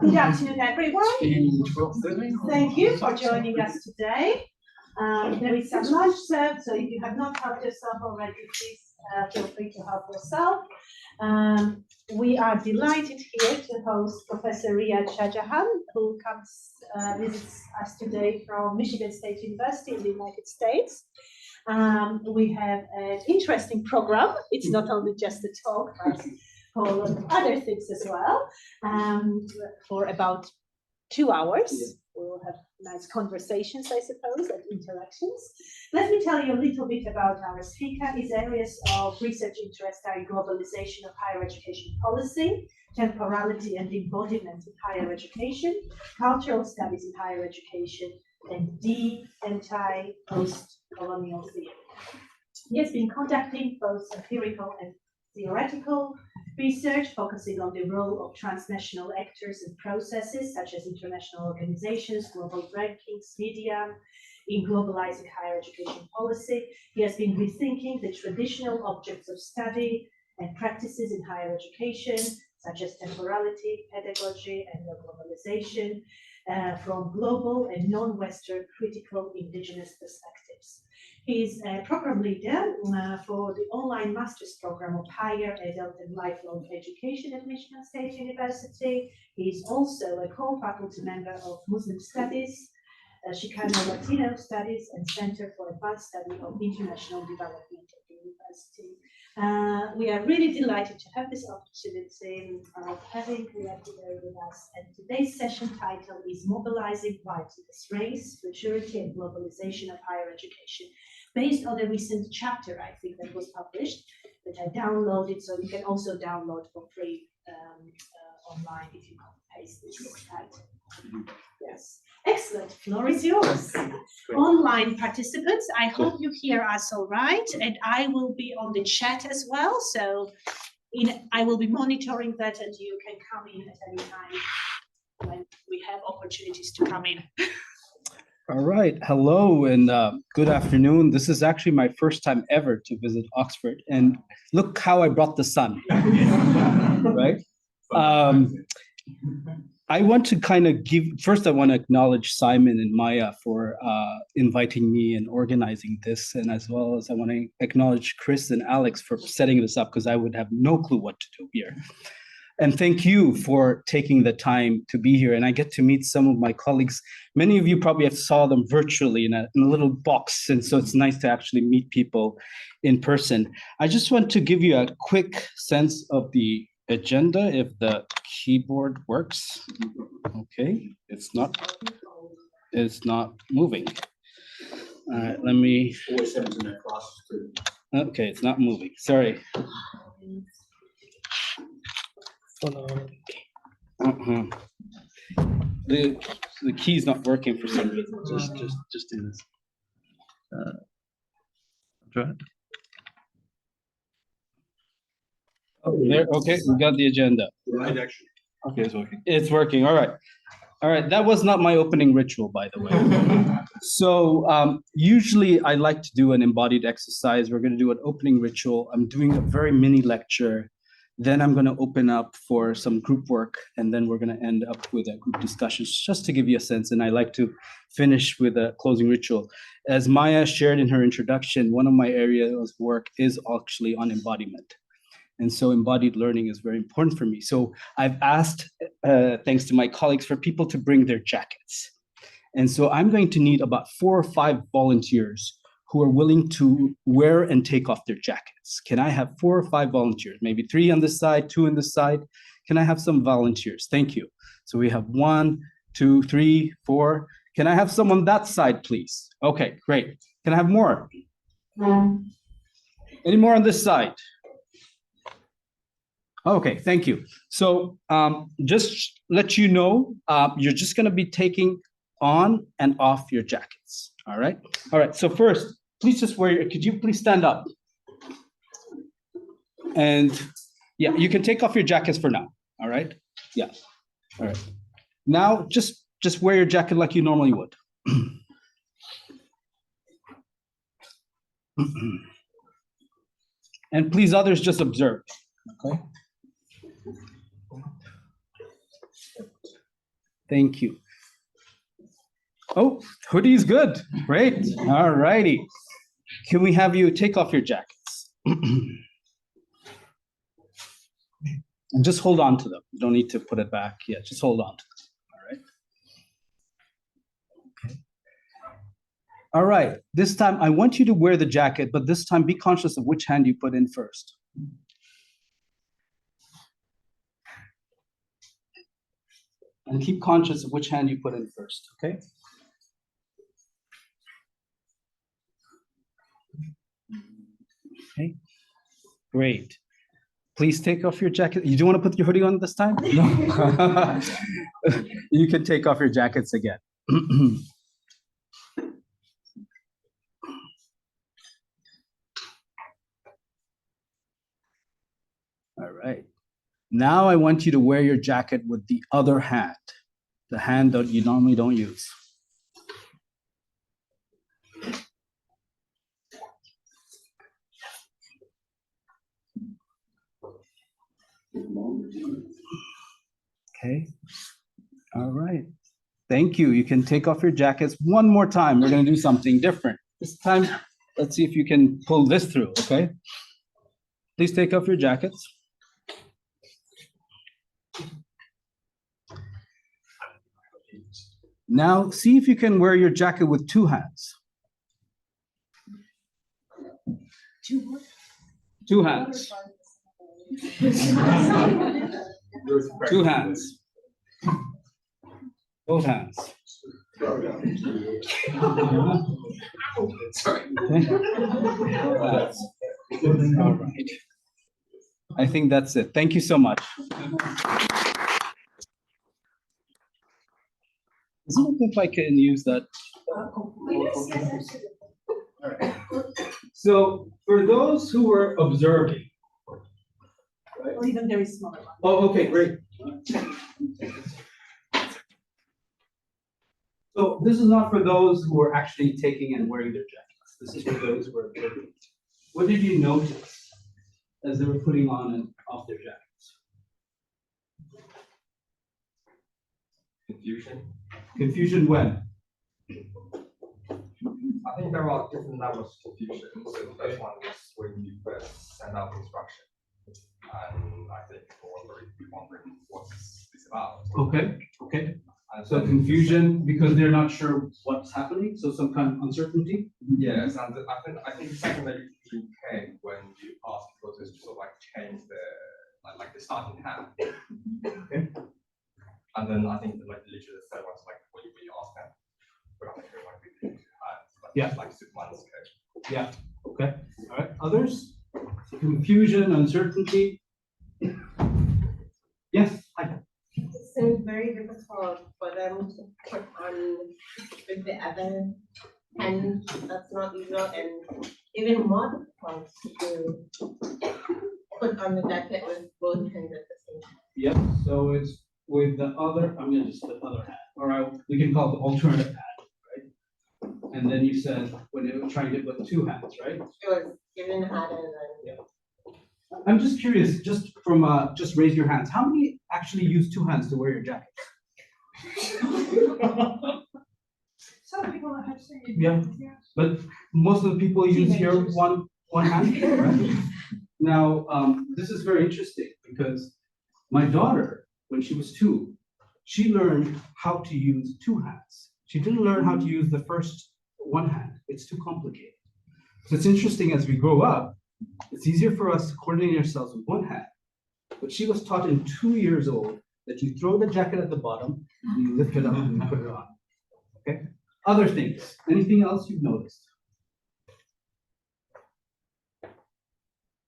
Good afternoon, everyone. Thank you for joining us today. There is some lunch served, so if you have not helped yourself already, please feel free to help yourself. We are delighted here to host Professor Riyad Shahjahan, who visits us today from Michigan State University in the United States. We have an interesting program. It's not only just a talk, but full of other things as well. For about 2 hours, we'll have nice conversations, I suppose, and interactions. Let me tell you a little bit about our speaker. His areas of research interest are globalization of higher education policy, temporality and embodiment in higher education, cultural studies in higher education, and deep anti-post-colonial theory. He has been conducting both empirical and theoretical research, focusing on the role of transnational actors and processes such as international organizations, global rankings, media, in globalizing higher education policy. He has been rethinking the traditional objects of study and practices in higher education, such as temporality, pedagogy, and globalization, from global and non-Western critical indigenous perspectives. He's a program leader for the online master's program of higher adult and lifelong education at Michigan State University. He's also a co-faculty member of Muslim Studies, Chicano Latino Studies, and Center for Advanced Study of International Development at the university. We are really delighted to have this opportunity of having Riyad today with us. And today's session title is Mobilizing, Whiteness, Race, Futurity, and Globalization of Higher Education, based on a recent chapter, I think, that was published, that I downloaded, so you can also download for free online if you copy paste this title. Yes. Excellent, floor is yours. Online participants, I hope you hear us all right, and I will be on the chat as well, so I will be monitoring that, and you can come in at any time when we have opportunities to come in. All right, hello and good afternoon. This is actually my first time ever to visit Oxford, and look how I brought the sun, right? I want to kind of first I want to acknowledge Simon and Maya for inviting me and organizing this, and as well as I want to acknowledge Chris and Alex for setting this up, because I would have no clue what to do here. And thank you for taking the time to be here. And I get to meet some of my colleagues. Many of you probably have saw them virtually in a little box, and so it's nice to actually meet people in person. I just want to give you a quick sense of the agenda, if the keyboard works. Okay, it's not moving. All right, let me. Okay, it's not moving. Sorry. The key's not working for some reason. Just do this. Try it. Oh, there. Okay, we got the agenda. Right, actually. Okay, it's working. It's working. All right. All right. That was not my opening ritual, by the way. So usually I like to do an embodied exercise. We're going to do an opening ritual. I'm doing a very mini lecture. Then I'm going to open up for some group work, and then we're going to end up with a group discussion, just to give you a sense. And I like to finish with a closing ritual. As Maya shared in her introduction, one of my areas of work is actually on embodiment. And so embodied learning is very important for me. So I've asked, thanks to my colleagues, for people to bring their jackets. And so I'm going to need about 4 or 5 volunteers who are willing to wear and take off their jackets. Can I have 4 or 5 volunteers? Maybe 3 on this side, 2 on this side. Can I have some volunteers? Thank you. So we have 1, 2, 3, 4. Can I have some on that side, please? Okay, great. Can I have more? Any more on this side? Okay, thank you. So just let you know, you're just gonna be taking on and off your jackets, all right? All right, so first, please just could you please stand up? And yeah, you can take off your jackets for now, all right? Yeah, all right. Now, just wear your jacket like you normally would. And please, others, just observe, okay? Thank you. Oh, hoodie's good. Great. All righty. Can we have you take off your jackets? And just hold on to them. You don't need to put it back yet. Just hold on to them. All right. Okay. All right. This time, I want you to wear the jacket, but this time be conscious of which hand you put in first. And keep conscious of which hand you put in first, okay? Okay, great. Please take off your jacket. You do want to put your hoodie on this time? No. You can take off your jackets again. All right. Now I want you to wear your jacket with the other hand, the hand that you normally don't use. Okay. All right. Thank you. You can take off your jackets one more time. We're going to do something different. This time, let's see if you can pull this through, okay? Please take off your jackets. Now, see if you can wear your jacket with two hands. Two hands. Two hands. Both hands. Sorry. All right. I think that's it. Thank you so much. Is it okay if I can use that? Yes, So for those who were observing, or even very small one. oh, okay, great. So this is not for those who are actually taking and wearing their jackets. This is for those who are observing. What did you notice as they were putting on and off their jackets? Confusion. Confusion when? I think there are different levels of confusion. So the first one is when you first send out instruction. And I think people wondering what's this about. Okay, okay. And So then confusion because they're not sure what's happening, so some kind of uncertainty? yes, and I think secondly came when you ask people to sort of like change the like the starting hand. Okay. And then I think like literally the third one's like when you ask them, but I think they want to be two hands, like Yeah. like Superman's code. Yeah, okay. All right, others? Confusion, uncertainty? Yes, hi. It seems very difficult for them to put on with the other hand. That's not usual, and even more difficult to put on the jacket with both hands at the same time. Yep, so it's with the other, I'm gonna just put other hand, or we can call it the alternative hand, right? And then you said when they were trying to put two hands, right? It was even harder than. I'm just curious, just from just raise your hands. How many actually use two hands to wear your jacket? Some people have said. Yeah. But most of the people use here Teenagers. one hand, right? Now, this is very interesting because my daughter, when she was 2, she learned how to use two hands. She didn't learn how to use the first one hand. It's too complicated. So it's interesting as we grow up, it's easier for us to coordinate ourselves with one hand. But she was taught in 2 years old that you throw the jacket at the bottom, and you lift it up and you put it on. Okay? Other things. Anything else you've noticed?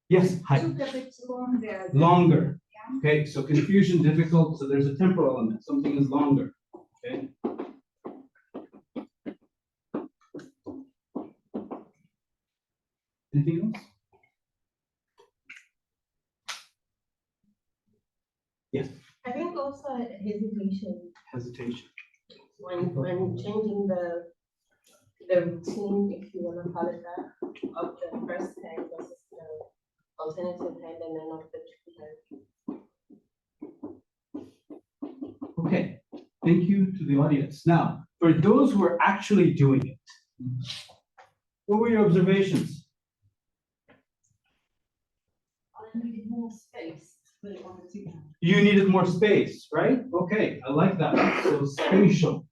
Yes, hi. Took a bit longer. Longer. Okay, so confusion, difficult, so there's a temporal element. Something is longer. Okay. Anything else? Yes, I think also hesitation hesitation. when changing the routine, if you want to call it that, of the first hand versus the alternative hand, and then of the two hand. Okay. Thank you to the audience. Now, for those who are actually doing it, what were your observations? I needed more space to put it on the two hand. You needed more space, right? Okay, I like that. So spatial.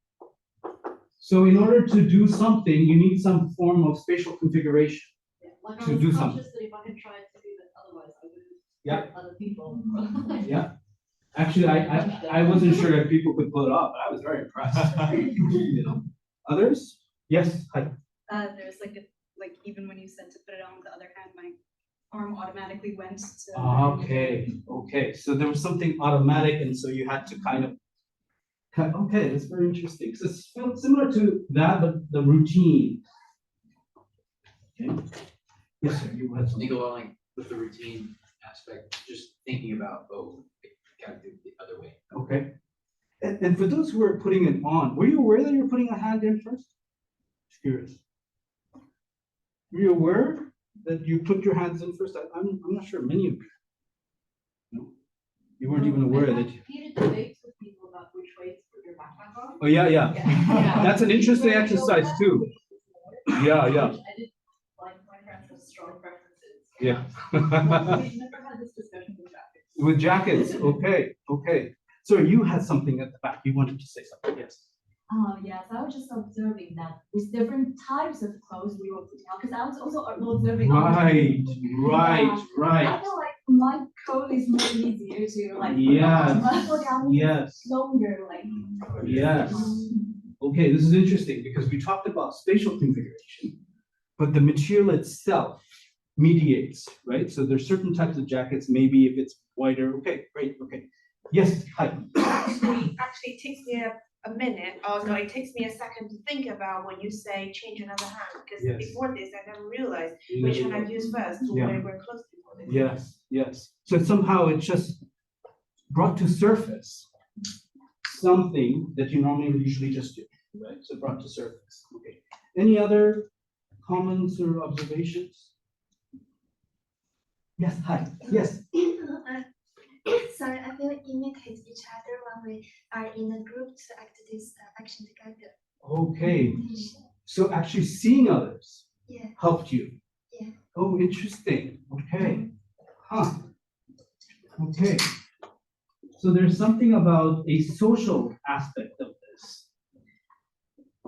So in order to do something, you need some form of spatial configuration. Yeah, like To I was do conscious something. that if I had tried to do that otherwise, I would have Yeah. hurt other people. Yeah. Actually, I wasn't sure if people could pull it off, but I was very impressed. You know. Others? Yes. Hi. There's like even when you said to put it on the other hand, my arm automatically went to. Okay. Okay. So there was something automatic, and so you had to kind of. Okay, that's very interesting. So it's similar to that, but the routine. Okay. Yes, sir. You had I think something. along with the routine aspect, just thinking about, gotta do it the other way. Okay. And for those who are putting it on, were you aware that you were putting a hand in first? Just curious. Were you aware that you put your hands in first? I'm not sure many of you. No. You weren't even aware that you. Heated debates with people about which way to put your backpack on. Oh, yeah, yeah. Yeah. That's an interesting exercise too. Yeah, yeah. I did like my friends have strong preferences. Yeah. We've never had this discussion with jackets. With jackets, okay, okay. So you had something at the back. You wanted to say something, yes. Yes, I was just observing that with different types of clothes we were putting on, because I was also observing. other Right, people. right, Yeah. I right. feel like my coat is more easier to like. Yes, put on yes, longer, like. yes. Okay, this is interesting because we talked about spatial configuration, but the material itself mediates, right? So there's certain types of jackets, maybe if it's wider. Okay, great, okay. Yes, hi. Actually, it takes me a minute, oh no, it takes me a second to think about when you say change another hand, because Yes. before this, I never realized which hand I'd use first, to Yeah. where we're close before this. Yes, yes. So somehow it just brought to surface something that you normally would usually just do, right? So brought to surface. Okay. Any other comments or observations? Yes, hi. Yes. Sorry, I feel imitate each other when we are in a group to act this action together. Okay. So actually seeing others Yeah, helped you. yeah. Oh, interesting. Okay. Huh. Okay. So there's something about a social aspect of this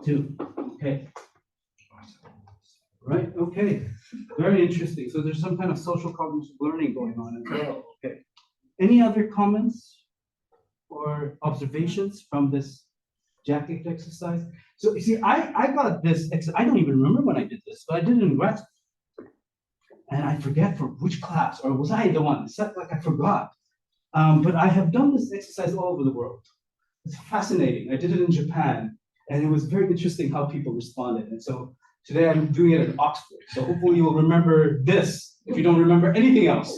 too. Okay. Right, okay. Very interesting. So there's some kind of social cognitive learning going on as well. Okay. Any other comments or observations from this jacket exercise? So you see, I got this, I don't even remember when I did this, but I did it in grad school. And I forget for which class, or was I the one? It's like I forgot. But I have done this exercise all over the world. It's fascinating. I did it in Japan, and it was very interesting how people responded. And so today I'm doing it at Oxford. So hopefully you'll remember this if you don't remember anything else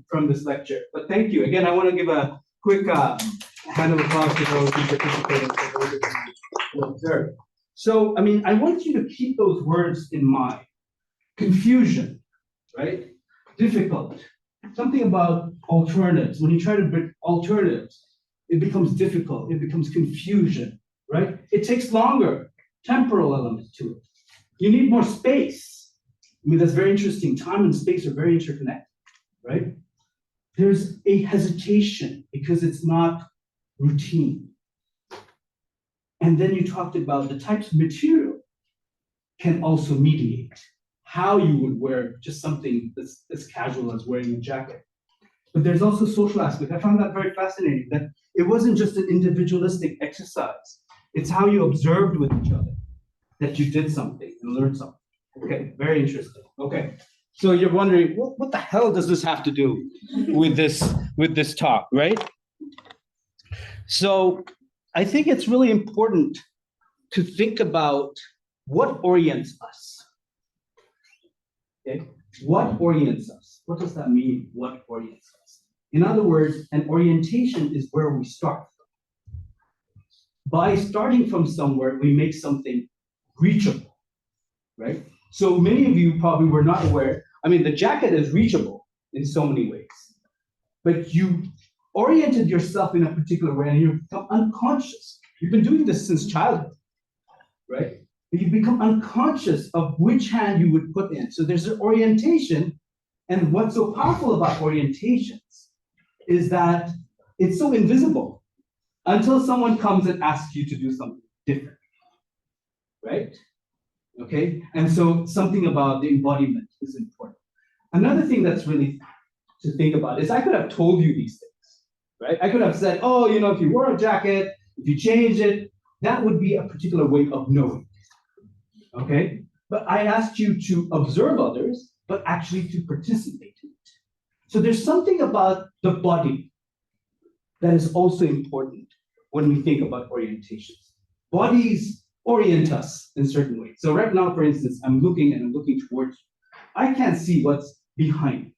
from this lecture. But thank you. Again, I want to give a quick hand of applause to those who participated. So, I mean, I want you to keep those words in mind. Confusion, right? Difficult. Something about alternatives. When you try to bring alternatives, it becomes difficult. It becomes confusion, right? It takes longer. Temporal element to it. You need more space. I mean, that's very interesting. Time and space are very interconnected, right? There's a hesitation because it's not routine. And then you talked about the types of material can also mediate how you would wear just something that's as casual as wearing a jacket. But there's also social aspect. I found that very fascinating, that it wasn't just an individualistic exercise. It's how you observed with each other that you did something and learned something. Okay, very interesting. Okay, so you're wondering, what the hell does this have to do with this talk, right? So I think it's really important to think about what orients us. Okay, what orients us? What does that mean? What orients us? In other words, an orientation is where we start. By starting from somewhere, we make something reachable, right? So many of you probably were not aware. I mean, the jacket is reachable in so many ways, but you oriented yourself in a particular way and you become unconscious. You've been doing this since childhood, right? You become unconscious of which hand you would put in. So there's an orientation. And what's so powerful about orientations is that it's so invisible until someone comes and asks you to do something different, right? Okay, and so something about the embodiment is important. Another thing that's really to think about is I could have told you these things, right? I could have said, oh, you know, if you wear a jacket, if you change it, that would be a particular way of knowing, okay? But I asked you to observe others, but actually to participate in it. So there's something about the body that is also important when we think about orientations. Bodies orient us in certain ways. So right now, for instance, I'm looking towards you. I can't see what's behind me.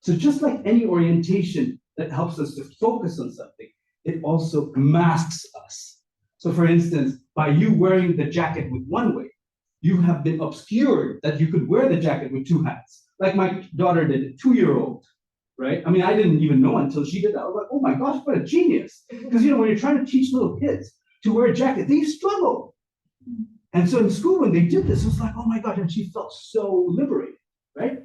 So just like any orientation that helps us to focus on something, it also masks us. So for instance, by you wearing the jacket with one way, you have been obscured that you could wear the jacket with two hands. Like my daughter did, a 2-year-old, right? I mean, I didn't even know until she did that. I was like, oh my gosh, what a genius. Because, you know, when you're trying to teach little kids to wear a jacket, they struggle. And so in school, when they did this, it was like, oh my gosh, and she felt so liberated, right?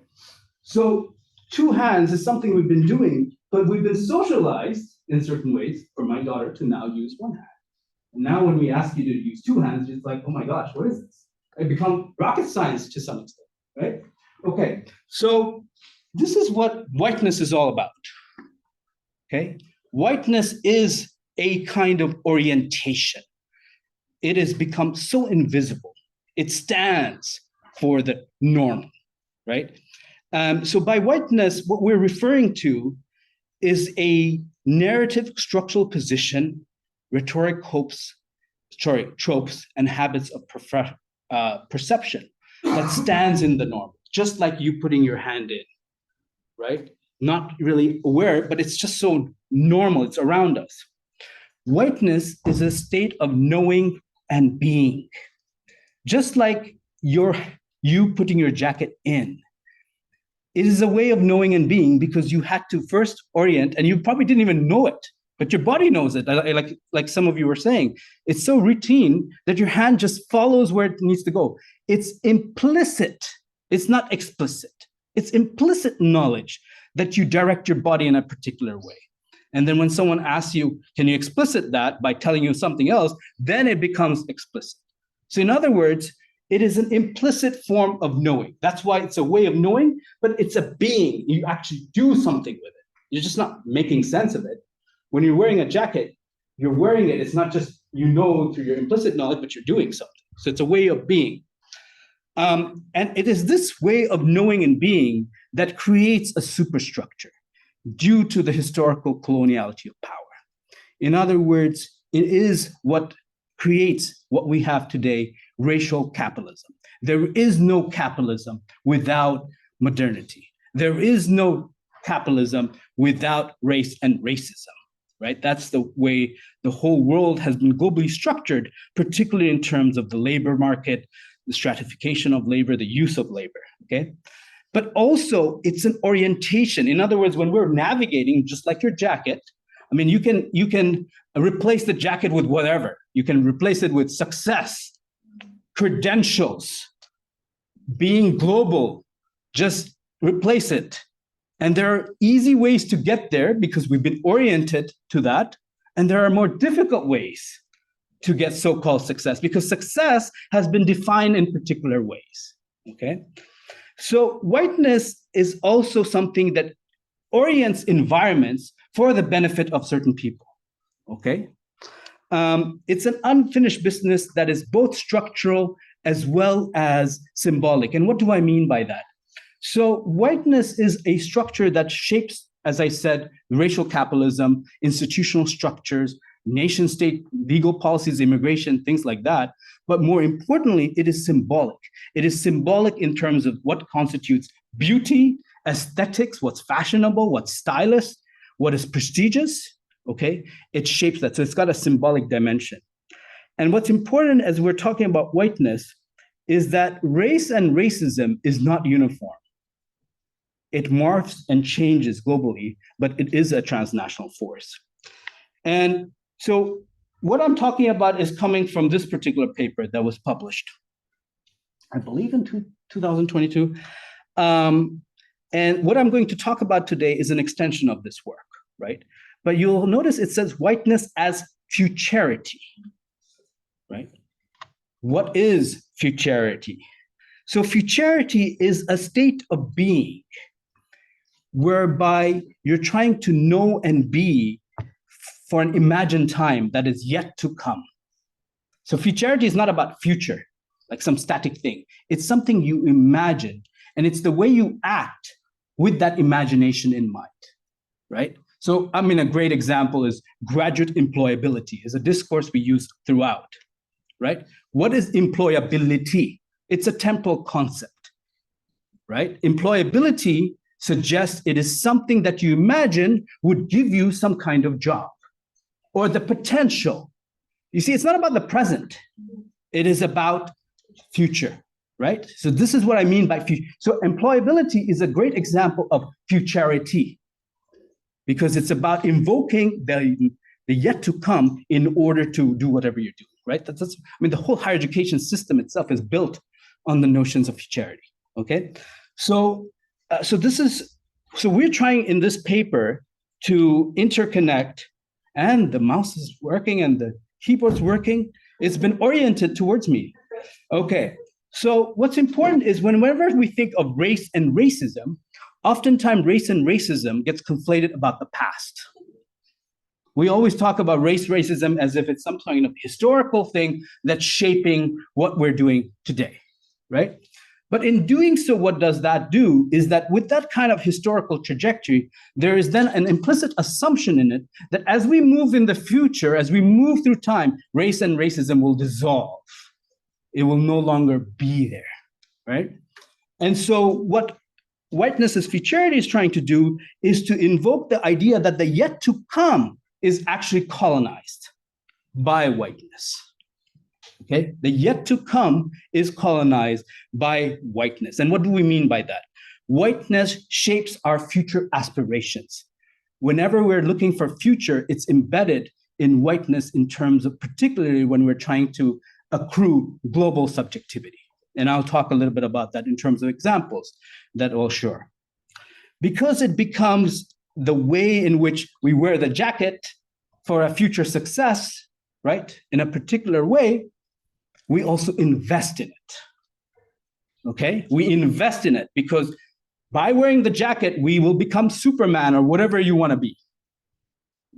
So two hands is something we've been doing, but we've been socialized in certain ways for my daughter to now use one hand. And now when we ask you to use two hands, it's like, oh my gosh, what is this? It becomes rocket science to some extent, right? Okay, so this is what whiteness is all about, okay? Whiteness is a kind of orientation. It has become so invisible. It stands for the normal, right? So by whiteness, what we're referring to is a narrative structural position, rhetoric tropes, and habits of perception that stands in the norm, just like you putting your hand in, right? Not really aware, but it's just so normal, it's around us. Whiteness is a state of knowing and being. Just like you putting your jacket in. It is a way of knowing and being because you had to first orient, and you probably didn't even know it, but your body knows it. Like some of you were saying, it's so routine that your hand just follows where it needs to go. It's implicit. It's not explicit. It's implicit knowledge that you direct your body in a particular way. And then when someone asks you, can you explicit that by telling you something else, then it becomes explicit. So in other words, it is an implicit form of knowing. That's why it's a way of knowing, but it's a being. You actually do something with it. You're just not making sense of it. When you're wearing a jacket, you're wearing it. It's not just you know through your implicit knowledge, but you're doing something. So it's a way of being. And it is this way of knowing and being that creates a superstructure due to the historical coloniality of power. In other words, it is what creates what we have today, racial capitalism. There is no capitalism without modernity. There is no capitalism without race and racism, right? That's the way the whole world has been globally structured, particularly in terms of the labor market, the stratification of labor, the use of labor, okay? But also it's an orientation. In other words, when we're navigating, just like your jacket, I mean, you can replace the jacket with whatever. You can replace it with success, credentials, being global, just replace it. And there are easy ways to get there because we've been oriented to that. And there are more difficult ways to get so-called success because success has been defined in particular ways, okay? So whiteness is also something that orients environments for the benefit of certain people, okay? It's an unfinished business that is both structural as well as symbolic. And what do I mean by that? So whiteness is a structure that shapes, as I said, racial capitalism, institutional structures, nation state, legal policies, immigration, things like that. But more importantly, it is symbolic. It is symbolic in terms of what constitutes beauty, aesthetics, what's fashionable, what's stylish, what is prestigious, okay? It shapes that, so it's got a symbolic dimension. And what's important as we're talking about whiteness is that race and racism is not uniform. It morphs and changes globally, but it is a transnational force. And so what I'm talking about is coming from this particular paper that was published, I believe in 2022. And what I'm going to talk about today is an extension of this work, right? But you'll notice it says whiteness as futurity, right? What is futurity? So futurity is a state of being whereby you're trying to know and be for an imagined time that is yet to come. So futurity is not about future, like some static thing. It's something you imagine, and it's the way you act with that imagination in mind, right? So, I mean, a great example is graduate employability is a discourse we use throughout, right? What is employability? It's a temporal concept, right? Employability suggests it is something that you imagine would give you some kind of job or the potential. You see, it's not about the present. It is about future, right? So this is what I mean by future. So employability is a great example of futurity because it's about invoking the yet to come in order to do whatever you're doing, right? I mean, the whole higher education system itself is built on the notions of futurity, okay? So we're trying in this paper to interconnect, and the mouse is working and the keyboard's working. It's been oriented towards me. Okay, so what's important is whenever we think of race and racism, oftentimes race and racism gets conflated about the past. We always talk about racism as if it's some kind of historical thing that's shaping what we're doing today, right? But in doing so, what does that do is that with that kind of historical trajectory, there is then an implicit assumption in it that as we move in the future, as we move through time, race and racism will dissolve. It will no longer be there, right? And so what whiteness as futurity is trying to do is to invoke the idea that the yet to come is actually colonized by whiteness. Okay, the yet to come is colonized by whiteness. And what do we mean by that? Whiteness shapes our future aspirations. Whenever we're looking for future, it's embedded in whiteness in terms of particularly when we're trying to accrue global subjectivity. And I'll talk a little bit about that in terms of examples that will show. Because it becomes the way in which we wear the jacket for a future success, right, in a particular way, we also invest in it, okay? We invest in it because by wearing the jacket, we will become Superman or whatever you want to be,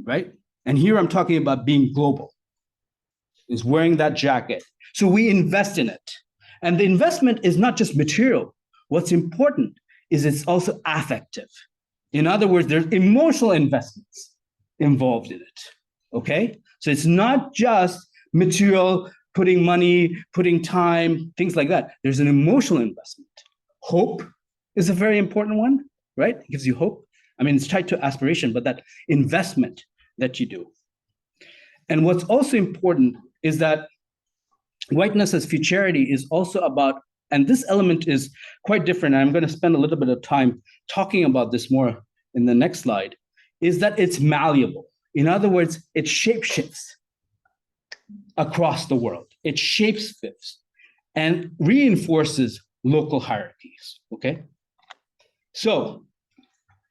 right? And here I'm talking about being global, is wearing that jacket. So we invest in it. And the investment is not just material. What's important is it's also affective. In other words, there's emotional investments involved in it, okay? So it's not just material, putting money, putting time, things like that. There's an emotional investment. Hope is a very important one, right? It gives you hope. I mean, it's tied to aspiration, but that investment that you do. And what's also important is that whiteness as futurity is also about, and this element is quite different, and I'm going to spend a little bit of time talking about this more in the next slide, is that it's malleable. In other words, it shapeshifts across the world. It shapes and reinforces local hierarchies, okay? So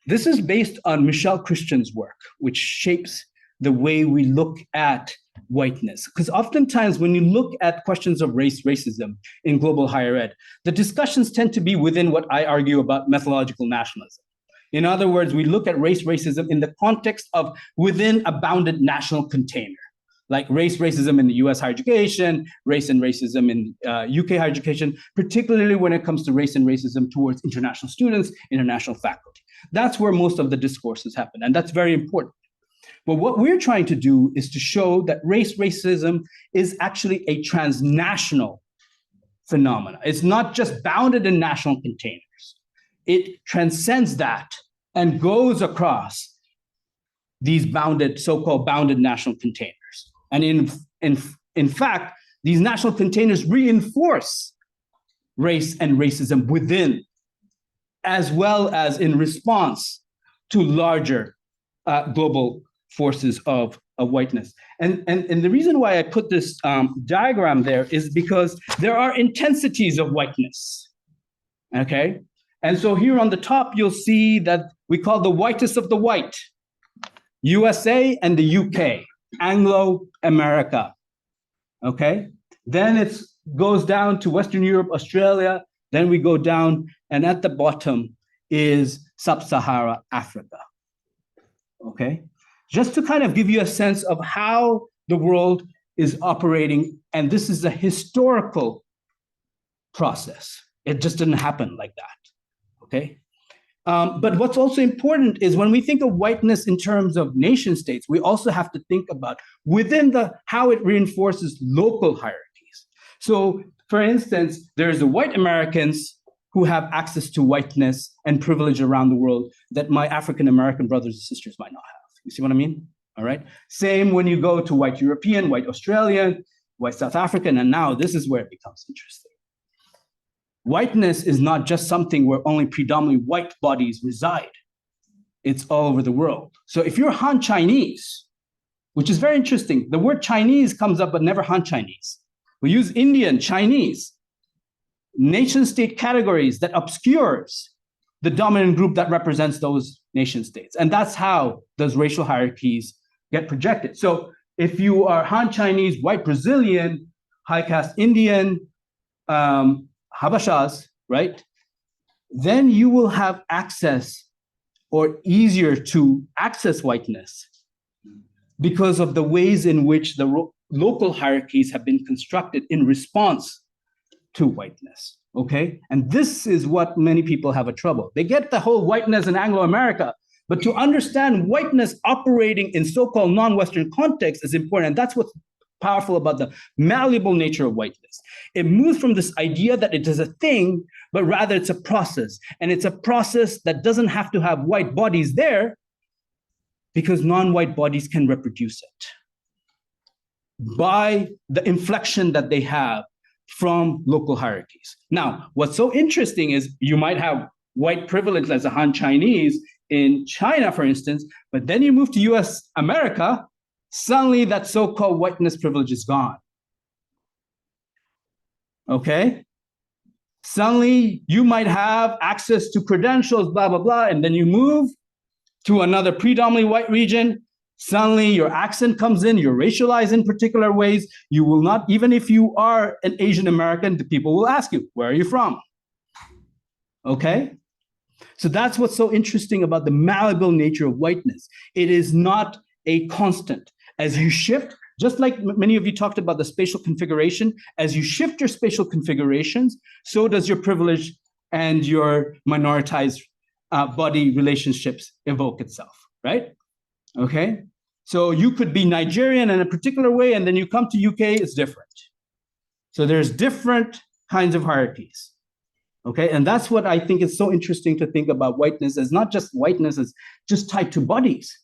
this is based on Michelle Christian's work, which shapes the way we look at whiteness. Because oftentimes when you look at questions of racism in global higher ed, the discussions tend to be within what I argue about methodological nationalism. In other words, we look at racism in the context of within a bounded national container, like racism in the US higher education, race and racism in UK higher education, particularly when it comes to race and racism towards international students, international faculty. That's where most of the discourses happen, and that's very important. But what we're trying to do is to show that racism is actually a transnational phenomena. It's not just bounded in national containers. It transcends that and goes across these bounded, so-called bounded national containers. And in fact, these national containers reinforce race and racism within as well as in response to larger global forces of whiteness. And the reason why I put this diagram there is because there are intensities of whiteness, okay? And so here on the top, you'll see that we call the whitest of the white, USA and the UK, Anglo-America, okay? Then it goes down to Western Europe, Australia, then we go down, and at the bottom is Sub-Sahara Africa, okay? Just to kind of give you a sense of how the world is operating, and this is a historical process. It just didn't happen like that, okay? But what's also important is when we think of whiteness in terms of nation states, we also have to think about within how it reinforces local hierarchies. So, for instance, there's the white Americans who have access to whiteness and privilege around the world that my African American brothers and sisters might not have. You see what I mean? All right. Same when you go to white European, white Australian, white South African, and now this is where it becomes interesting. Whiteness is not just something where only predominantly white bodies reside. It's all over the world. So if you're Han Chinese, which is very interesting, the word Chinese comes up, but never Han Chinese. We use Indian, Chinese, nation state categories that obscures the dominant group that represents those nation states. And that's how those racial hierarchies get projected. So if you are Han Chinese, white Brazilian, high caste Indian, Habashas, right? Then you will have access or easier to access whiteness because of the ways in which the local hierarchies have been constructed in response to whiteness, okay? And this is what many people have a trouble. They get the whole whiteness in Anglo-America, but to understand whiteness operating in so-called non-Western context is important. And that's what's powerful about the malleable nature of whiteness. It moves from this idea that it is a thing, but rather it's a process. And it's a process that doesn't have to have white bodies there because non-white bodies can reproduce it by the inflection that they have from local hierarchies. Now, what's so interesting is you might have white privilege as a Han Chinese in China, for instance, but then you move to US America, suddenly that so-called whiteness privilege is gone. Okay? Suddenly you might have access to credentials, blah, blah, blah, and then you move to another predominantly white region. Suddenly your accent comes in, you're racialized in particular ways. You will not, even if you are an Asian American, the people will ask you, where are you from? Okay? So that's what's so interesting about the malleable nature of whiteness. It is not a constant. As you shift, just like many of you talked about the spatial configuration, as you shift your spatial configurations, so does your privilege and your minoritized body relationships evoke itself, right? Okay, so you could be Nigerian in a particular way, and then you come to UK, it's different. So there's different kinds of hierarchies. Okay, and that's what I think is so interesting to think about whiteness as not just whiteness as just tied to bodies,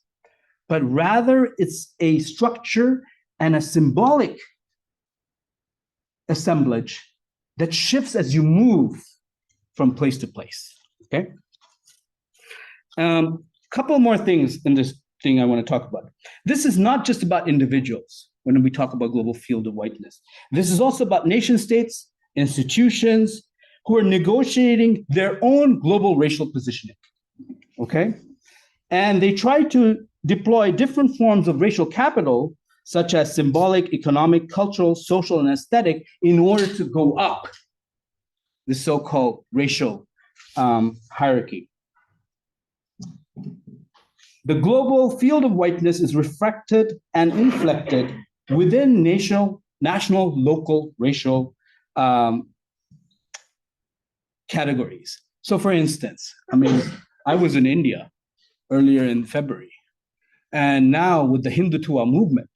but rather it's a structure and a symbolic assemblage that shifts as you move from place to place. Okay, couple more things in this thing I want to talk about. This is not just about individuals when we talk about global field of whiteness. This is also about nation states, institutions who are negotiating their own global racial positioning, okay? And they try to deploy different forms of racial capital, such as symbolic, economic, cultural, social, and aesthetic, in order to go up the so-called racial hierarchy. The global field of whiteness is reflected and inflected within national, local, racial categories. So for instance, I mean, I was in India earlier in February, and now with the Hindutva movement,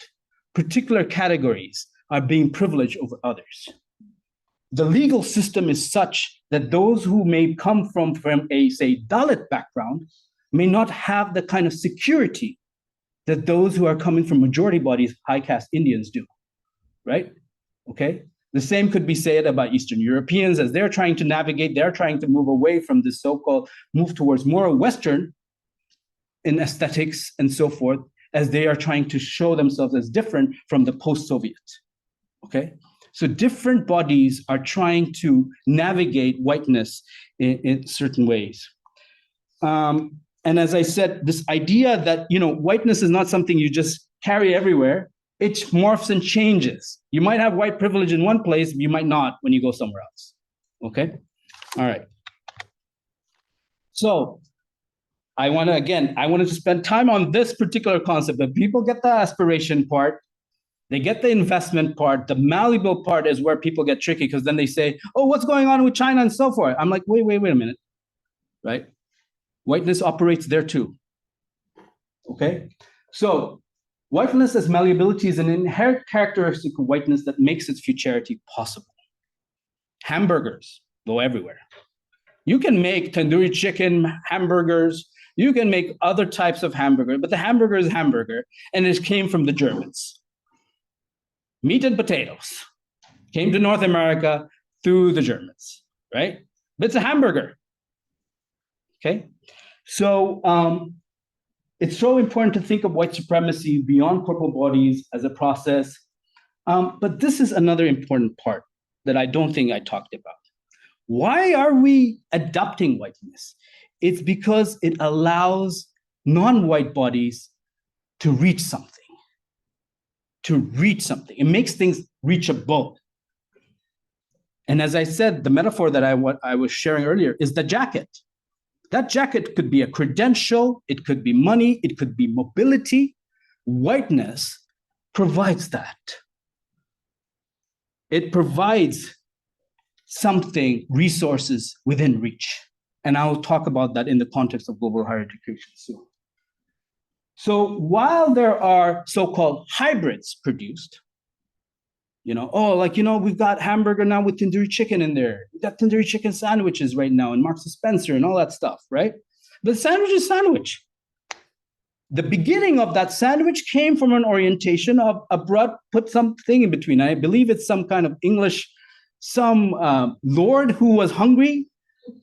particular categories are being privileged over others. The legal system is such that those who may come from a, say, Dalit background may not have the kind of security that those who are coming from majority bodies, high caste Indians do, right? Okay? The same could be said about Eastern Europeans as they're trying to navigate, they're trying to move away from this so-called move towards more Western in aesthetics and so forth, as they are trying to show themselves as different from the post-Soviet, okay? So different bodies are trying to navigate whiteness in certain ways. And as I said, this idea that, whiteness is not something you just carry everywhere, it morphs and changes. You might have white privilege in one place, you might not when you go somewhere else, okay? All right. So I wanted to spend time on this particular concept, that people get the aspiration part, they get the investment part, the malleable part is where people get tricky, because then they say, oh, what's going on with China and so forth? I'm like, wait a minute, right? Whiteness operates there too, okay? So whiteness as malleability is an inherent characteristic of whiteness that makes its futurity possible. Hamburgers go everywhere. You can make tandoori chicken hamburgers, you can make other types of hamburger, but the hamburger is hamburger, and it came from the Germans. Meat and potatoes came to North America through the Germans, right? But it's a hamburger, okay? So it's so important to think of white supremacy beyond corporal bodies as a process. But this is another important part that I don't think I talked about. Why are we adopting whiteness? It's because it allows non-white bodies to reach something. It makes things reachable. And as I said, the metaphor that I was sharing earlier is the jacket. That jacket could be a credential, it could be money, it could be mobility. Whiteness provides that. It provides something, resources within reach. And I'll talk about that in the context of global higher education soon. So while there are so-called hybrids produced, we've got hamburger now with tandoori chicken in there. We've got tandoori chicken sandwiches right now in Marks and Spencer and all that stuff, right? But sandwich is sandwich. The beginning of that sandwich came from an orientation of a bread, put something in between. I believe it's some kind of English, some lord who was hungry.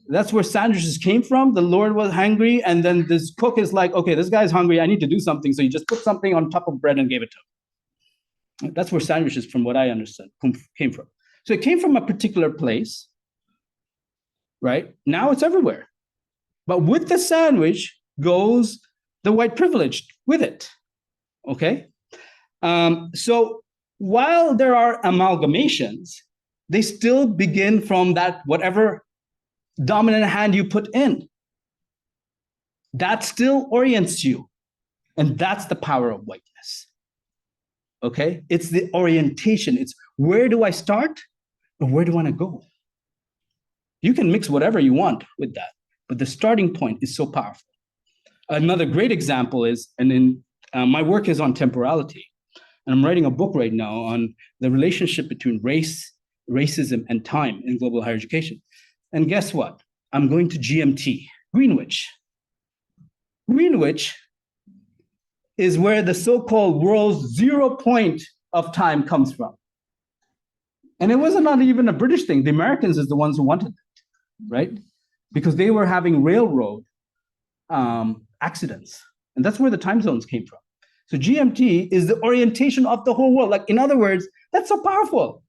That's where sandwiches came from. The Lord was hungry, and then this cook is like, okay, this guy's hungry, I need to do something. So he just put something on top of bread and gave it to him. That's where sandwiches, from what I understand, came from. So it came from a particular place, right? Now it's everywhere. But with the sandwich goes the white privilege with it, okay? So while there are amalgamations, they still begin from that whatever dominant hand you put in. That still orients you. And that's the power of whiteness. Okay? It's the orientation. It's where do I start and where do I want to go? You can mix whatever you want with that, but the starting point is so powerful. Another great example is, my work is on temporality, and I'm writing a book right now on the relationship between race, racism, and time in global higher education. And guess what? I'm going to GMT, Greenwich. Greenwich is where the so-called world's 0 point of time comes from. And it wasn't not even a British thing. The Americans is the ones who wanted it, right? Because they were having railroad accidents. And that's where the time zones came from. So GMT is the orientation of the whole world. Like, in other words, that's so powerful.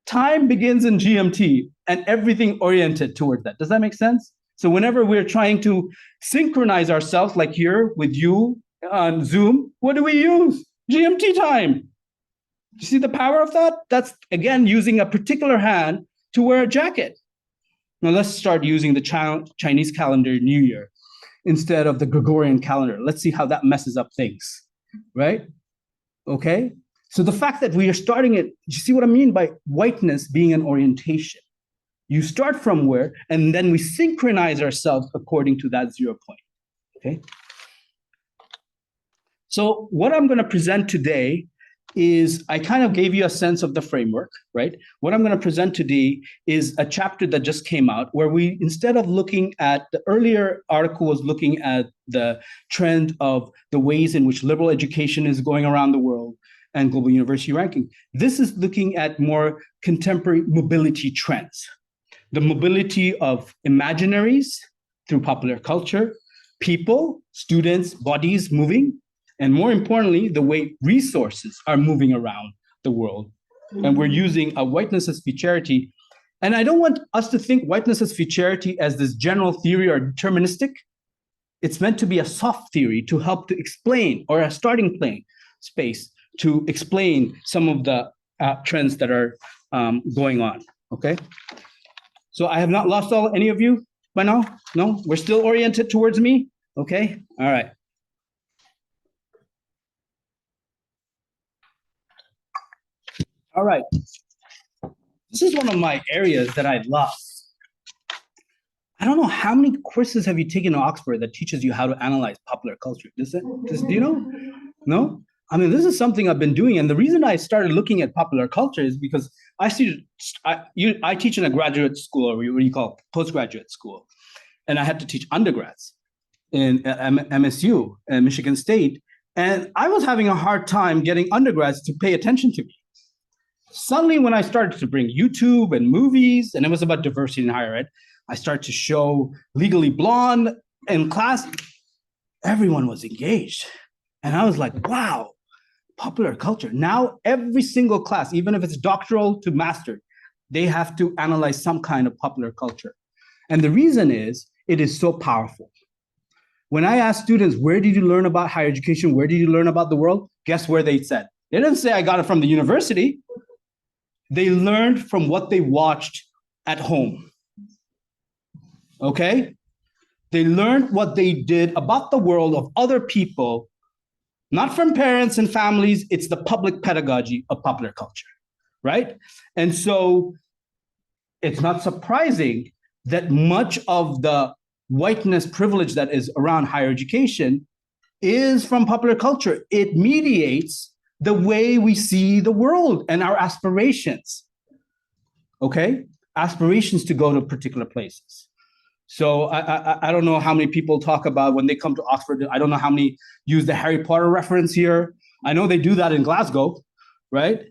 Time begins in GMT and everything oriented toward that. Does that make sense? So whenever we're trying to synchronize ourselves, like here with you on Zoom, what do we use? GMT time. You see the power of that? That's, again, using a particular hand to wear a jacket. Now let's start using the Chinese calendar New Year instead of the Gregorian calendar. Let's see how that messes up things, right? Okay? So the fact that we are starting it, you see what I mean by whiteness being an orientation? You start from where, and then we synchronize ourselves according to that 0 point, okay? So what I'm going to present today is, I kind of gave you a sense of the framework, right? What I'm going to present today is a chapter that just came out where we, instead of looking at, the earlier article was looking at the trend of the ways in which liberal education is going around the world, and Global University Ranking. This is looking at more contemporary mobility trends. The mobility of imaginaries through popular culture, people, students, bodies moving, and more importantly, the way resources are moving around the world. And we're using a whiteness as futurity. And I don't want us to think whiteness as futurity as this general theory or deterministic. It's meant to be a soft theory to help to explain, or a starting plane space to explain some of the trends that are going on, okay? So I have not lost any of you by now? No? We're still oriented towards me? Okay, all right. All right. This is one of my areas that I love. I don't know how many courses have you taken in Oxford that teaches you how to analyze popular culture? Do you know? No? I mean, this is something I've been doing. And the reason I started looking at popular culture is because I teach in a graduate school, or what do you call it, postgraduate school. And I had to teach undergrads in MSU and Michigan State. And I was having a hard time getting undergrads to pay attention to me. Suddenly, when I started to bring YouTube and movies, and it was about diversity in higher ed, I started to show Legally Blonde in class. Everyone was engaged. And I was like, wow, popular culture. Now, every single class, even if it's doctoral to master, they have to analyze some kind of popular culture. And the reason is, it is so powerful. When I asked students, where did you learn about higher education? Where did you learn about the world? Guess where they said? They didn't say I got it from the university. They learned from what they watched at home. Okay? They learned what they did about the world of other people, not from parents and families. It's the public pedagogy of popular culture, right? And so it's not surprising that much of the whiteness privilege that is around higher education is from popular culture. It mediates the way we see the world and our aspirations, okay? Aspirations to go to particular places. So I don't know how many people talk about when they come to Oxford. I don't know how many use the Harry Potter reference here. I know they do that in Glasgow, right?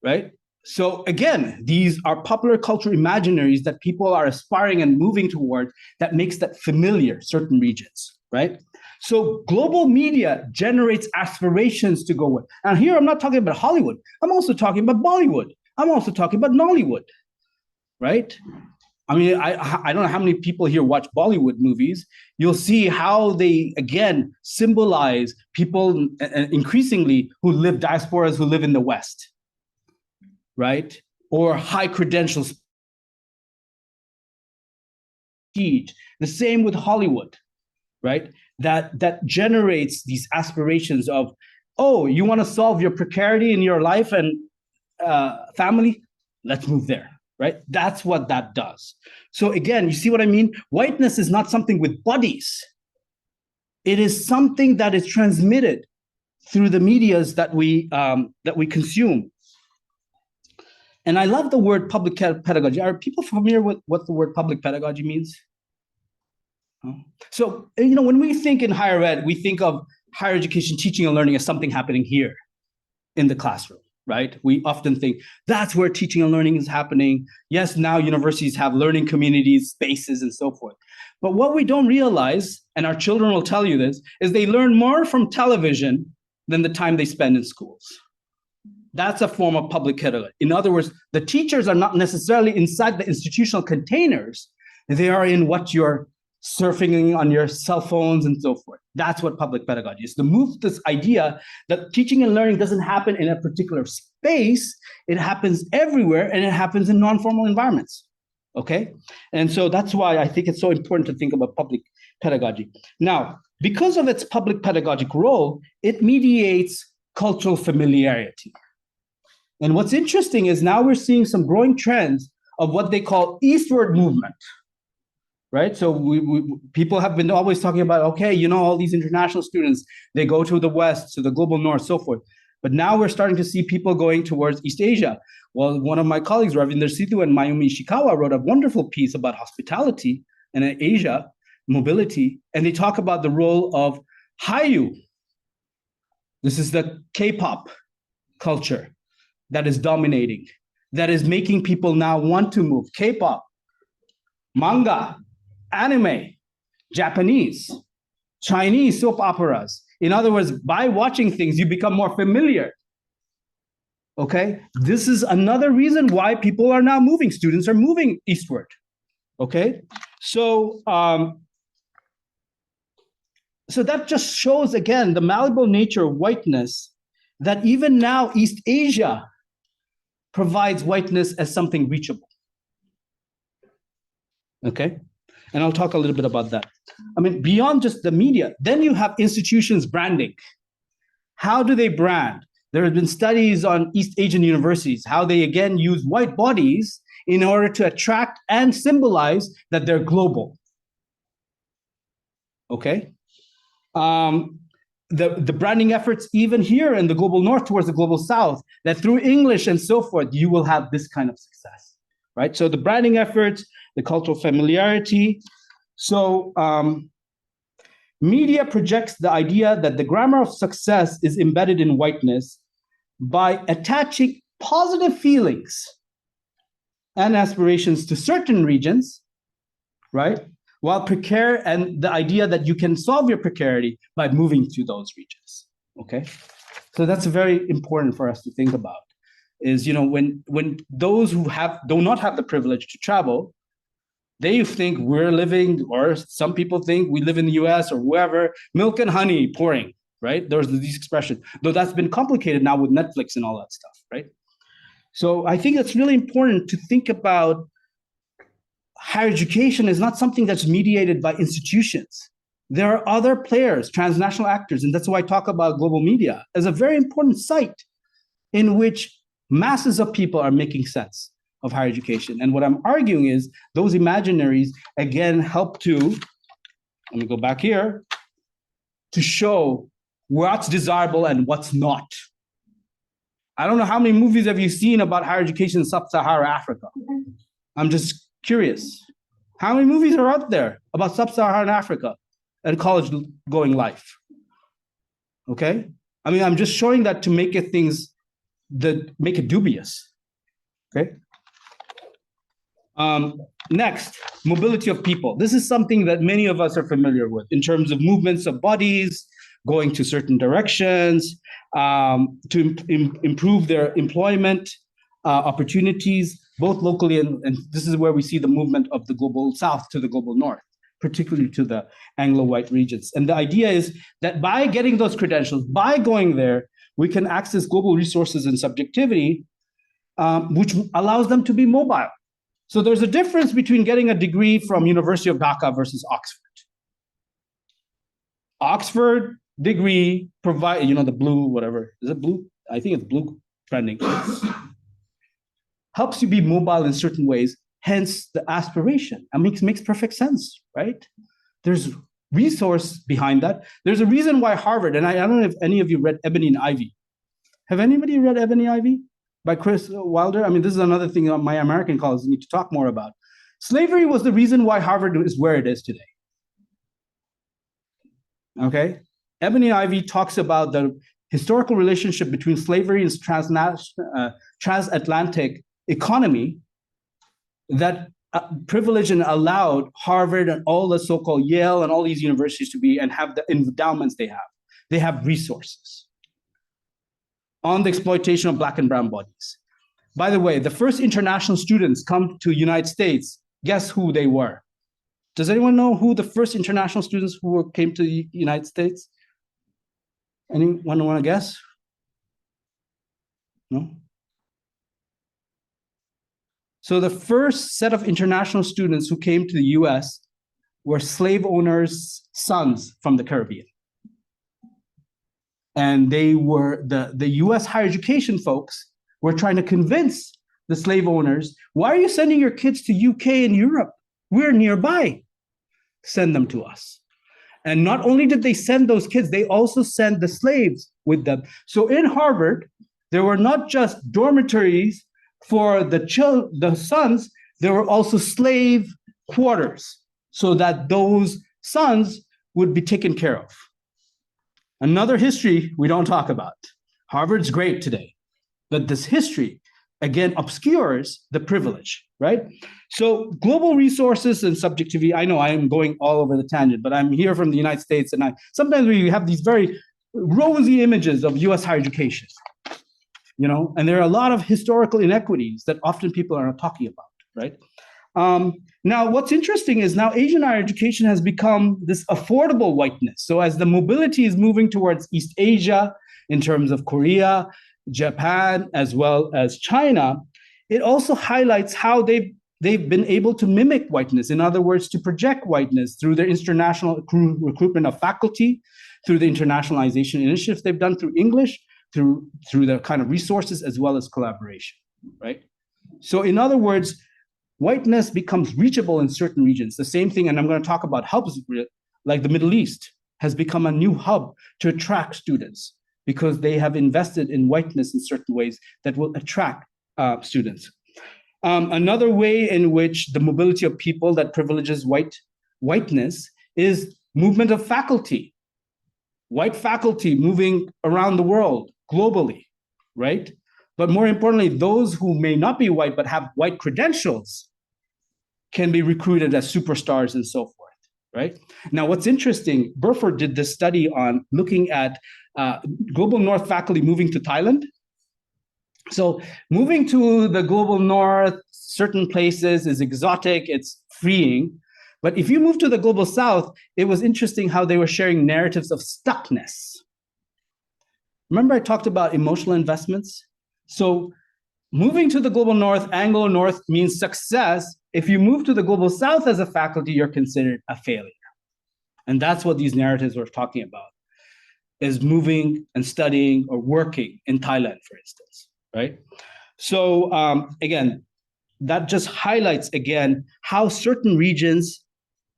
Right? So again, these are popular culture imaginaries that people are aspiring and moving towards that makes that familiar, certain regions, right? So global media generates aspirations to go with. And here I'm not talking about Hollywood. I'm also talking about Bollywood. I'm also talking about Nollywood, right? I mean, I don't know how many people here watch Bollywood movies. You'll see how they, again, symbolize people increasingly who live diasporas who live in the West, right? Or high credentials. The same with Hollywood, right? That generates these aspirations of, oh, you want to solve your precarity in your life and family? Let's move there, right? That's what that does. So again, you see what I mean? Whiteness is not something with bodies. It is something that is transmitted through the medias that we consume. And I love the word public pedagogy. Are people familiar with what the word public pedagogy means? So, when we think in higher ed, we think of higher education teaching and learning as something happening here in the classroom, right? We often think that's where teaching and learning is happening. Yes, now universities have learning communities, spaces, and so forth. But what we don't realize, and our children will tell you this, is they learn more from television than the time they spend in schools. That's a form of public pedagogy. In other words, the teachers are not necessarily inside the institutional containers. They are in what you're surfing on your cell phones and so forth. That's what public pedagogy is. To move this idea that teaching and learning doesn't happen in a particular space, it happens everywhere, and it happens in non-formal environments, okay? And so that's why I think it's so important to think about public pedagogy. Now, because of its public pedagogic role, it mediates cultural familiarity. And what's interesting is now we're seeing some growing trends of what they call eastward movement, right? So people have been always talking about, okay, all these international students, they go to the West, to the global North, so forth. But now we're starting to see people going towards East Asia. Well, one of my colleagues, Ravinder Sidhu and Mayumi Ishikawa, wrote a wonderful piece about hospitality in Asia, mobility, and they talk about the role of Hallyu. This is the K-pop culture that is dominating, that is making people now want to move. K-pop, manga, anime, Japanese, Chinese soap operas. In other words, by watching things, you become more familiar. Okay, this is another reason why people are now moving. Students are moving eastward. Okay, so so that just shows again the malleable nature of whiteness, that even now East Asia provides whiteness as something reachable. Okay, and I'll talk a little bit about that. I mean, beyond just the media, then you have institutions branding. How do they brand? There have been studies on East Asian universities, how they again use white bodies in order to attract and symbolize that they're global. Okay? The branding efforts even here in the global north towards the global south, that through English and so forth, you will have this kind of success, right? So the branding efforts, the cultural familiarity. So media projects the idea that the grammar of success is embedded in whiteness by attaching positive feelings and aspirations to certain regions, right? While and the idea that you can solve your precarity by moving to those regions, okay? So that's very important for us to think about, is, when those who do not have the privilege to travel, they think we're living, or some people think we live in the US or wherever, milk and honey pouring, right? There's these expressions, though that's been complicated now with Netflix and all that stuff, right? So I think it's really important to think about higher education is not something that's mediated by institutions. There are other players, transnational actors, and that's why I talk about global media as a very important site in which masses of people are making sense of higher education. And what I'm arguing is those imaginaries, again, help to, let me go back here, to show what's desirable and what's not. I don't know how many movies have you seen about higher education in sub-Saharan Africa? I'm just curious. How many movies are out there about sub-Saharan Africa and college-going life? Okay? I mean, I'm just showing that to make it make it dubious. Okay? Next, mobility of people. This is something that many of us are familiar with in terms of movements of bodies, going to certain directions, to improve their employment opportunities, both locally and this is where we see the movement of the global south to the global north, particularly to the Anglo-white regions. And the idea is that by getting those credentials, by going there, we can access global resources and subjectivity, which allows them to be mobile. So there's a difference between getting a degree from University of Dhaka versus Oxford. Oxford degree provide, the blue, whatever, is it blue? I think it's blue trending. Helps you be mobile in certain ways, hence the aspiration. It makes perfect sense, right? There's resource behind that. There's a reason why Harvard, and I don't know if any of you read Ebony and Ivy. Have anybody read Ebony and Ivy by Chris Wilder? I mean, this is another thing my American colleagues need to talk more about. Slavery was the reason why Harvard is where it is today. Okay? Ebony and Ivy talks about the historical relationship between slavery and transatlantic economy that privileged and allowed Harvard and all the so-called Yale and all these universities to be and have the endowments they have. They have resources on the exploitation of Black and brown bodies. By the way, the first international students come to United States, guess who they were? Does anyone know who the first international students who came to the United States? Anyone want to guess? No? So the first set of international students who came to the US were slave owners' sons from the Caribbean. And they were, the US higher education folks were trying to convince the slave owners, why are you sending your kids to UK and Europe? We're nearby. Send them to us. And not only did they send those kids, they also sent the slaves with them. So in Harvard, there were not just dormitories for the sons, there were also slave quarters so that those sons would be taken care of. Another history we don't talk about. Harvard's great today. But this history, again, obscures the privilege, right? So global resources and subjectivity, I know I am going all over the tangent, but I'm here from the United States, and sometimes we have these very rosy images of US higher education, and there are a lot of historical inequities that often people are not talking about, right? Now, what's interesting is now Asian higher education has become this affordable whiteness. So as the mobility is moving towards East Asia, in terms of Korea, Japan, as well as China, it also highlights how they've been able to mimic whiteness. In other words, to project whiteness through their international recruitment of faculty, through the internationalization initiatives they've done through English, through the kind of resources as well as collaboration, right? So in other words, whiteness becomes reachable in certain regions. The same thing, and I'm going to talk about hubs, like the Middle East has become a new hub to attract students because they have invested in whiteness in certain ways that will attract students. Another way in which the mobility of people that privileges whiteness is movement of faculty. White faculty moving around the world globally, right? But more importantly, those who may not be white but have white credentials can be recruited as superstars and so forth, right? Now, what's interesting, Burford did this study on looking at global North faculty moving to Thailand. So moving to the global North, certain places is exotic, it's freeing. But if you move to the global South, it was interesting how they were sharing narratives of stuckness. Remember I talked about emotional investments? So moving to the global North, Anglo North means success. If you move to the global South as a faculty, you're considered a failure. And that's what these narratives were talking about, is moving and studying or working in Thailand, for instance, right? So again, that just highlights again how certain regions,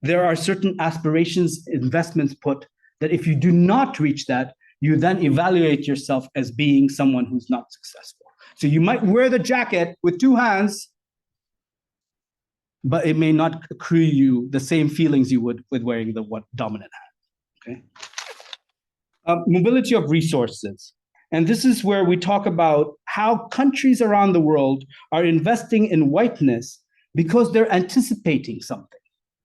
there are certain aspirations, investments put, that if you do not reach that, you then evaluate yourself as being someone who's not successful. So you might wear the jacket with two hands, but it may not accrue you the same feelings you would with wearing the dominant hand, okay? Mobility of resources. And this is where we talk about how countries around the world are investing in whiteness because they're anticipating something.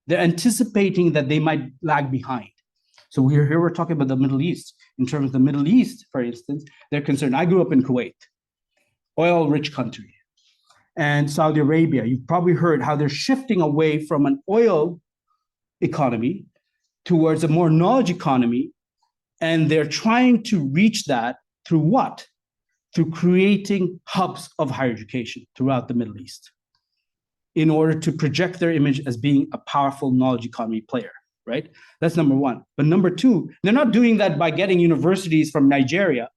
They're anticipating that they might lag behind. So we're talking about the Middle East. In terms of the Middle East, for instance, they're concerned. I grew up in Kuwait, oil-rich country. And Saudi Arabia, you've probably heard how they're shifting away from an oil economy towards a more knowledge economy. And they're trying to reach that through what? Through creating hubs of higher education throughout the Middle East in order to project their image as being a powerful knowledge economy player, right? That's number one. But number two, they're not doing that by getting universities from Nigeria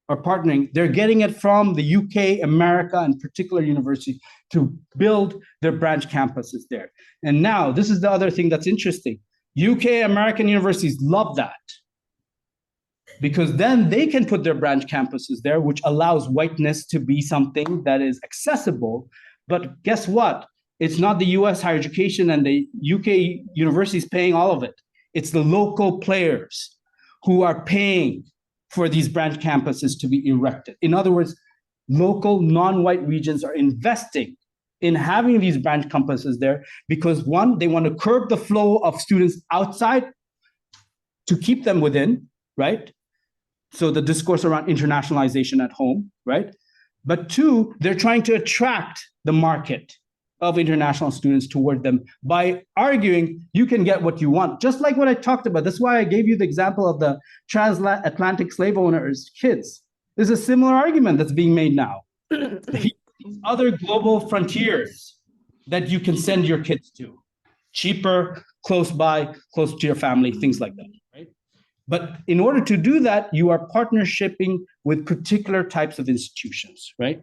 or partnering. They're getting it from the UK, America, and particular universities to build their branch campuses there. And now, this is the other thing that's interesting. UK, American universities love that, because then they can put their branch campuses there, which allows whiteness to be something that is accessible. But guess what? It's not the US higher education and the UK universities paying all of it. It's the local players who are paying for these branch campuses to be erected. In other words, local non-white regions are investing in having these branch campuses there because, one, they want to curb the flow of students outside to keep them within, right? So the discourse around internationalization at home, right? But two, they're trying to attract the market of international students toward them by arguing you can get what you want. Just like what I talked about. That's why I gave you the example of the transatlantic slave owners' kids. There's a similar argument that's being made now. Other global frontiers that you can send your kids to. Cheaper, close by, close to your family, things like that, right? But in order to do that, you are partnershiping with particular types of institutions, right?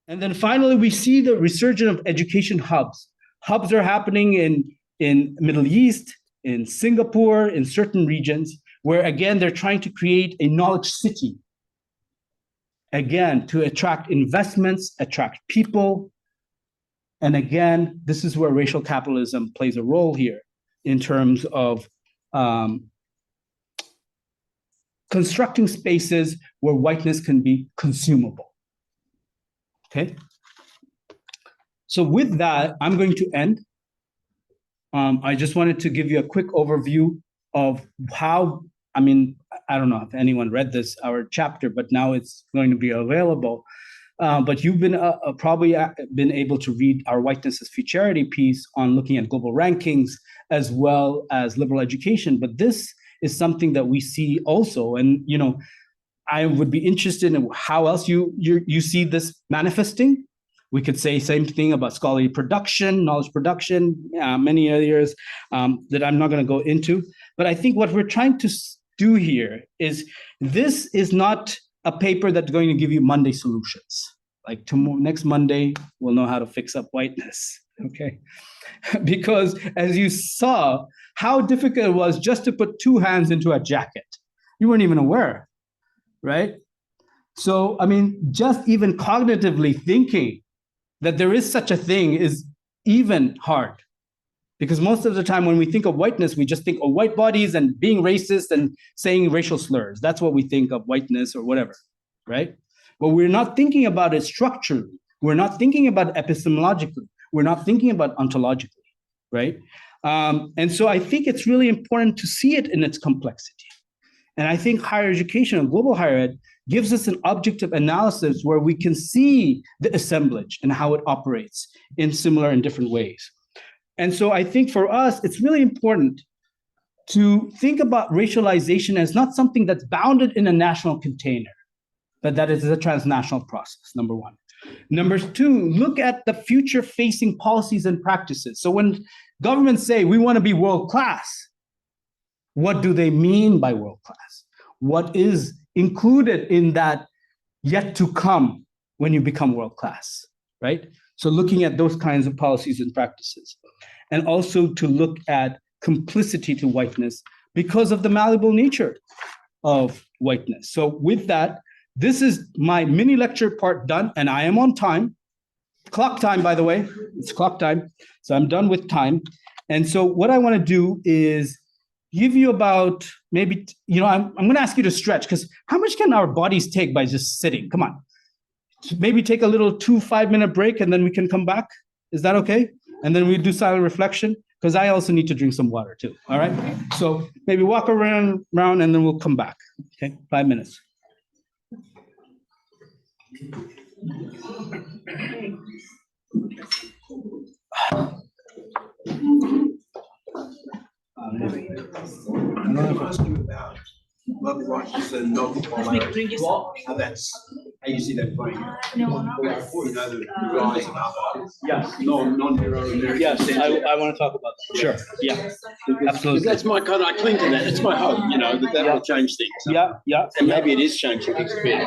And then finally, we see the resurgence of education hubs. Hubs are happening in Middle East, in Singapore, in certain regions, where again, they're trying to create a knowledge city. Again, to attract investments, attract people. And again, this is where racial capitalism plays a role here in terms of constructing spaces where whiteness can be consumable. Okay? So with that, I'm going to end. I just wanted to give you a quick overview of how, I mean, I don't know if anyone read this, our chapter, but now it's going to be available. But you've been probably been able to read our Whiteness as Futurity piece on looking at global rankings as well as liberal education. But this is something that we see also. And, you know, I would be interested in how else you see this manifesting. We could say same thing about scholarly production, knowledge production, many areas that I'm not going to go into. But I think what we're trying to do here is this is not a paper that's going to give you Monday solutions. Like tomorrow, next Monday, we'll know how to fix up whiteness, okay? Because as you saw, how difficult it was just to put two hands into a jacket. You weren't even aware, right? So, I mean, just even cognitively thinking that there is such a thing is even hard. Because most of the time when we think of whiteness, we just think of white bodies and being racist and saying racial slurs. That's what we think of whiteness or whatever, right? But we're not thinking about it structurally. We're not thinking about epistemologically. We're not thinking about ontologically, right? And so I think it's really important to see it in its complexity. And I think higher education and global higher ed gives us an objective analysis where we can see the assemblage and how it operates in similar and different ways. And so I think for us, it's really important to think about racialization as not something that's bounded in a national container, but that it is a transnational process, number one. Number two, look at the future-facing policies and practices. So when governments say, we want to be world-class, what do they mean by world-class? What is included in that yet to come when you become world-class, right? So looking at those kinds of policies and practices. And also to look at complicity to whiteness because of the malleable nature of whiteness. So with that, this is my mini lecture part done, and I am on time. Clock time, by the way, it's clock time. So I'm done with time. And so what I want to do is give you about maybe, you know, I'm going to ask you to stretch, because how much can our bodies take by just sitting? Come on. Maybe take a little 5-minute break and then we can come back. Is that okay? And then we do silent reflection, because I also need to drink some water too. All right. So maybe walk around and then we'll come back. Okay. 5 minutes. I don't know if it's true about Lovewatch is a novel format. And that's how you see that playing. You know, the rise of other non-neuroamerican. Yes, I want to talk about that. Sure. Yeah. Absolutely. That's my kind of, I cling to that. It's my hope, you know, that will change things. Yeah. And maybe it is changing things a bit.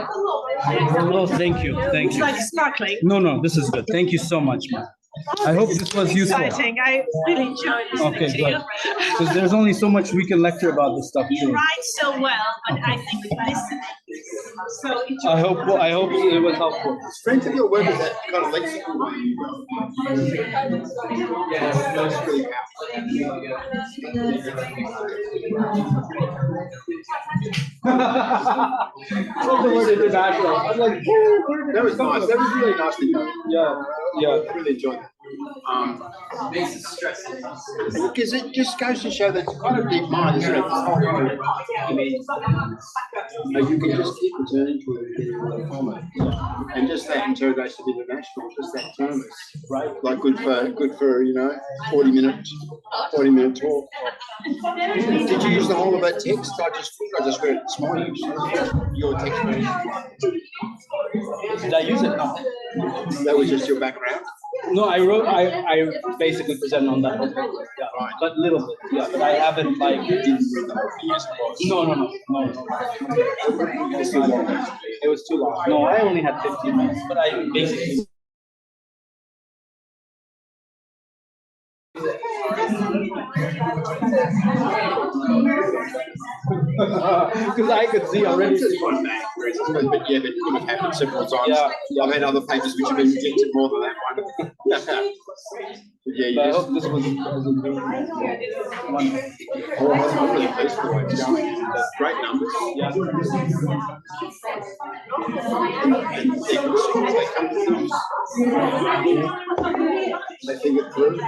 Well, thank you. Thank you. It's like sparkling. No, this is good. Thank you so much, man. I hope this was useful. Exciting. I really enjoyed listening Okay, to good. you. Because there's only so much we can lecture about this stuff You too. write so well, but I think listening is so enjoyable. I hope it was helpful. Strength of your work is that kind of lexical way you go. Yeah, that's really The word international. I'm like, that was nice. That was really nice to know. Yeah. I really enjoyed that. Makes it stressful. Because it just goes to show that it's quite a deep mind, isn't it? I mean, you can just keep returning to it from it. And just that interrogation of international, just that term is right, like good for 40-minute talk. Did you use the whole of that text? I just read it this morning. Your text version. Did I use it? No. That was just your background. No, I basically present on that. Yeah, Right. but little bit. Yeah, but I haven't like. No. It was too long. No, I only had 15 minutes, but I basically. Because I could see already. Just one bag, but yeah, that could have happened several times. Yeah. I've had other papers which have been rejected more than that one. Yeah, But I you hope this was one. Oh, I'm really pleased with the way it's going. Great numbers. Yeah. And people, as soon as they come to things, they think it through.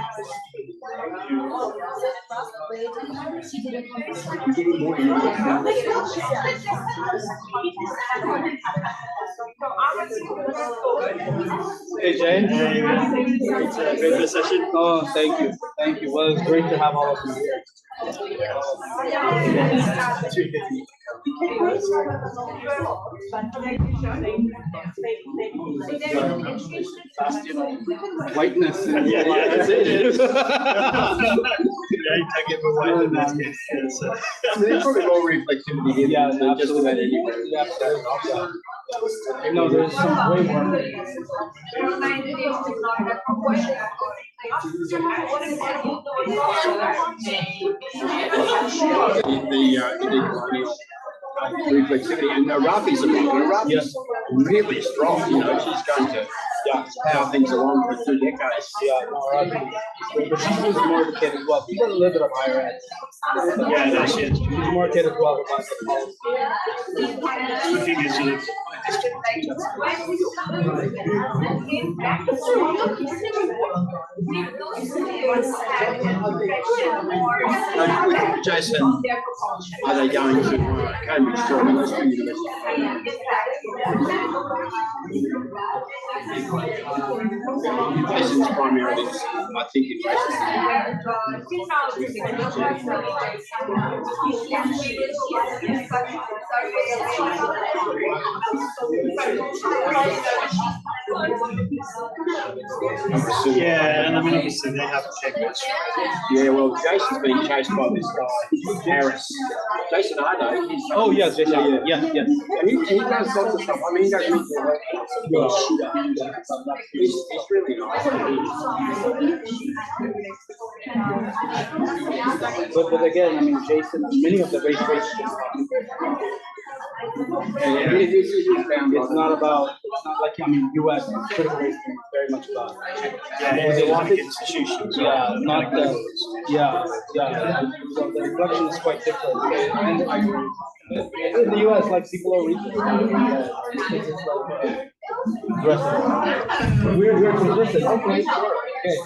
Hey, Jane. It's a great session. Oh, thank you. Thank you. Well, it's great to have all of you here. Whiteness. Yeah, that's it. Yeah, you take it for whiteness. There's probably more reflectivity here Yeah, than just about absolutely. anywhere. Yeah, absolutely. No, there's some way more. Reflexivity, and Rafi's a lot. Rafi's really strong. You know, she's going to power things along for 2 decades. Yeah, no, right. But she's more educated as well. She's got a little bit of higher ed. Yeah, no, she is. She's more educated as well about the policy. I think it's sort of With Jason, are they going to Cambridge or University? Jason's primarily, I think, in yeah, and I mean obviously they have to take much. Yeah, well, Jason's being chased by this guy, Harris. Jason Ardo. Oh, yes, yes. He does lots of stuff. I mean, he goes into he's really nice. But again, I mean, Jason, many of the race races. It's not like, I mean, US critical race theory is very much about. Yeah, it's a lot of institutions. Yeah, not the, yeah. So the reflection is quite different. And in the US, like people are reaching. It's just like aggressive. We're consistent. Okay, sure. Okay,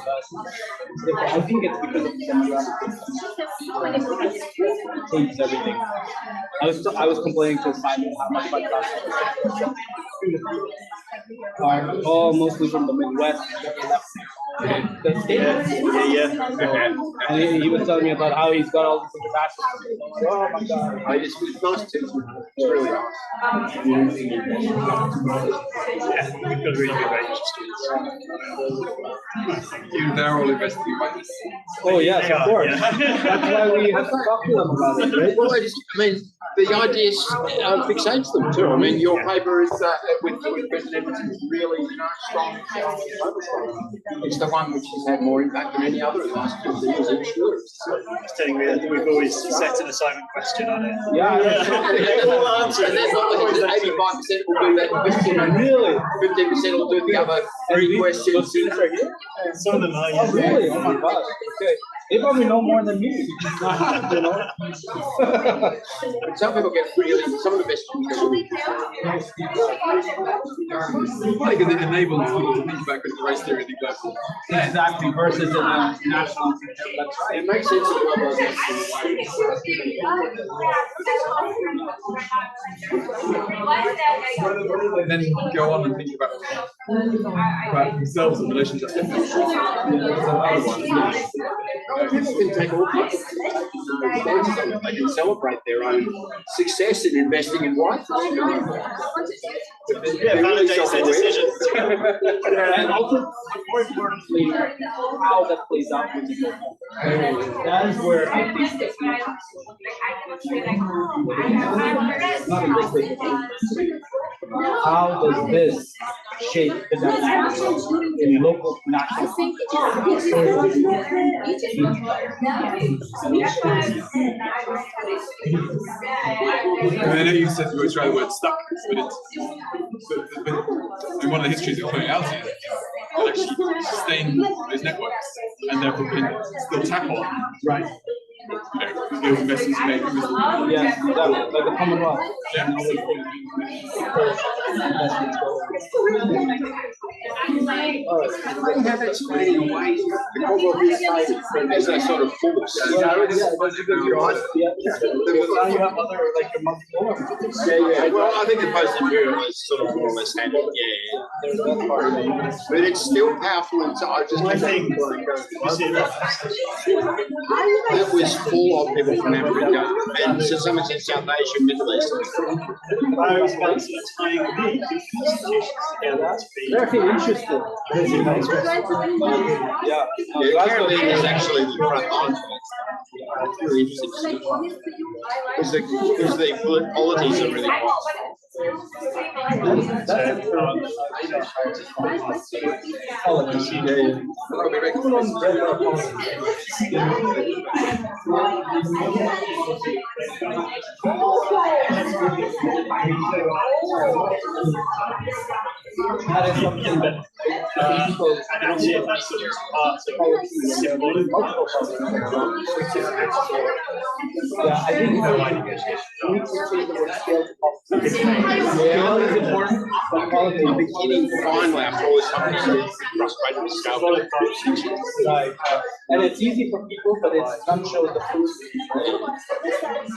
I think it's because of the demographics. Changes everything. I was complaining to Simon how much my class are all mostly from the Midwest. The States. Yeah. And he was telling me about how he's got all these international. Oh my God! It's nice to. It's really nice. Yeah, we've got a really good range of students. They're all investing in whiteness. Oh yes, They of are, course. yeah. That's why we have to talk to them about it, right? Well, I mean, the ideas fixates them too. I mean, your paper is with President is really strong. It's the one which has had more impact than any other in the last 2 years. I'm sure. It's telling me that we've always set an assignment question on it. Yeah. And all answer. And then 85% will do that question. And Really? 15% will do the other 3 questions. Students are here? Some of them are, Oh, yeah. really? Oh my gosh. Okay. They probably know more than me. You know? Some people get really, some of the best students get really. Probably because it enables people to think about critical race theory and global. Yeah, exactly. Versus in a national. That's right. It makes sense to globalize. And then go on and think about themselves in relation to People can take all kinds of stances on it. They can celebrate their own success in investing in white. Yeah, validates their decisions. And also, more importantly, how that plays out with the that is where I think it's not a mistake. How does this shape the dynamics in local national. I know you said you always try the word stuck, but in one of the histories you're pointing out is that actually sustain those networks and therefore can still tap on. Right. Skills investments made from this. Yes, exactly. Like the Commonwealth. Yeah. We have explained away the Commonwealth as a sort of force. Now you have other, like your multipolar. Yeah. Well, I think the post-imperial is sort of more or less handled. Yeah. But it's still powerful. And so I just think that was full of people from Africa and to some extent South Asia, Middle East. I was about to tying the institutions together to be. Very interesting. Yeah. Caribbean is actually the front line. It's really interesting to see. Because the qualities are really That is something that I don't see if that's sort of part of symbolic. yeah, I think it's important. the beginning finally after all this time frustrated with scale. Right. And it's easy for people, but it's none shows the fruits.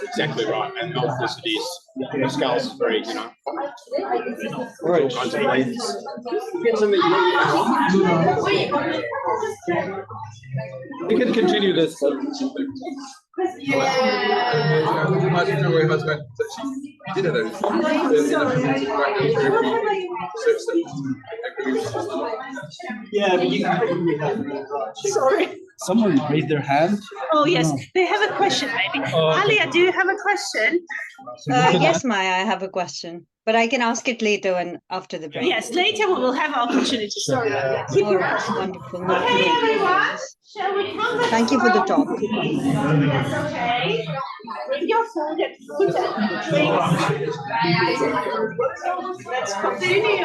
Exactly right. And multiplicity is the scales is very, Right. all kinds of ways. Get something We can continue this. Yeah, but you can probably have Sorry. Someone raised their hand. Oh, yes, they have a question maybe. Alia, do you have a question? Yes, Maya, I have a question, but I can ask it later and after the break. Yes, later we will have opportunity. Sorry. Keep All it right, up. wonderful. Okay, everyone. Shall we come back? Thank you for the talk. That's okay. Bring your food and food and drinks. Let's continue.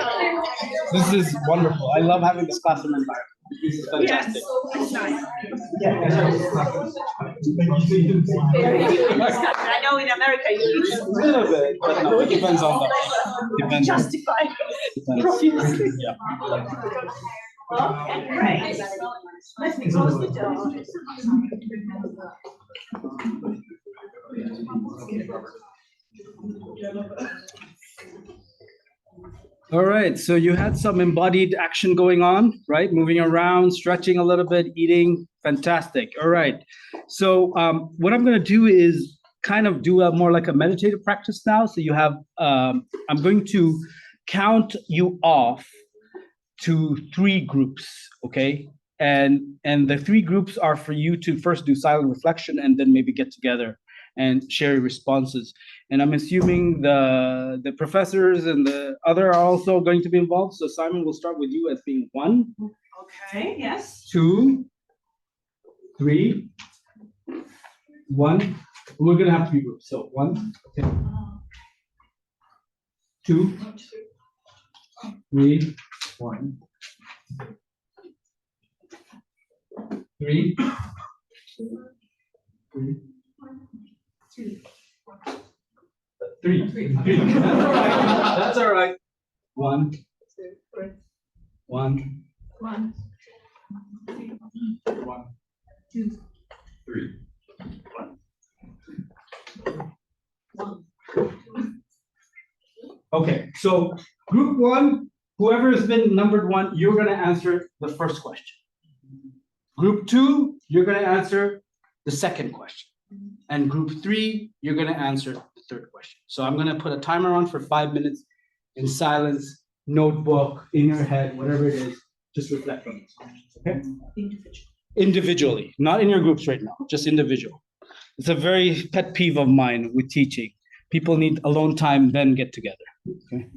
This is wonderful. I love having this classroom environment. This is fantastic. Yes, it's nice. I know in America you A little bit, but no, it depends on the justify profusely. Yeah. Okay, great. Let me close the door. All right, so you had some embodied action going on, right? Moving around, stretching a little bit, eating, fantastic. All right, so what I'm gonna do is kind of do a more like a meditative practice now. So you have, I'm going to count you off to 3 groups, okay? And the 3 groups are for you to first do silent reflection and then maybe get together and share your responses. And I'm assuming the professors and the other are also going to be involved. So Simon, we'll start with you as being 1. Okay, yes. 2, 3, 1. We're gonna have 3 groups. So 1, okay. 2, 3, 1. 3, 3. 3. That's all right. 1. 1. 1, 1. 2, 3. 1. Okay, so group 1, whoever has been numbered 1, you're going to answer the first question. Group 2, you're going to answer the second question. And group 3, you're going to answer the third question. So I'm going to put a timer on for 5 minutes in silence, notebook, in your head, whatever it is, just reflect on these questions, okay? Individually, not in your groups right now, just individual. It's a very pet peeve of mine with teaching. People need alone time, then get together, okay?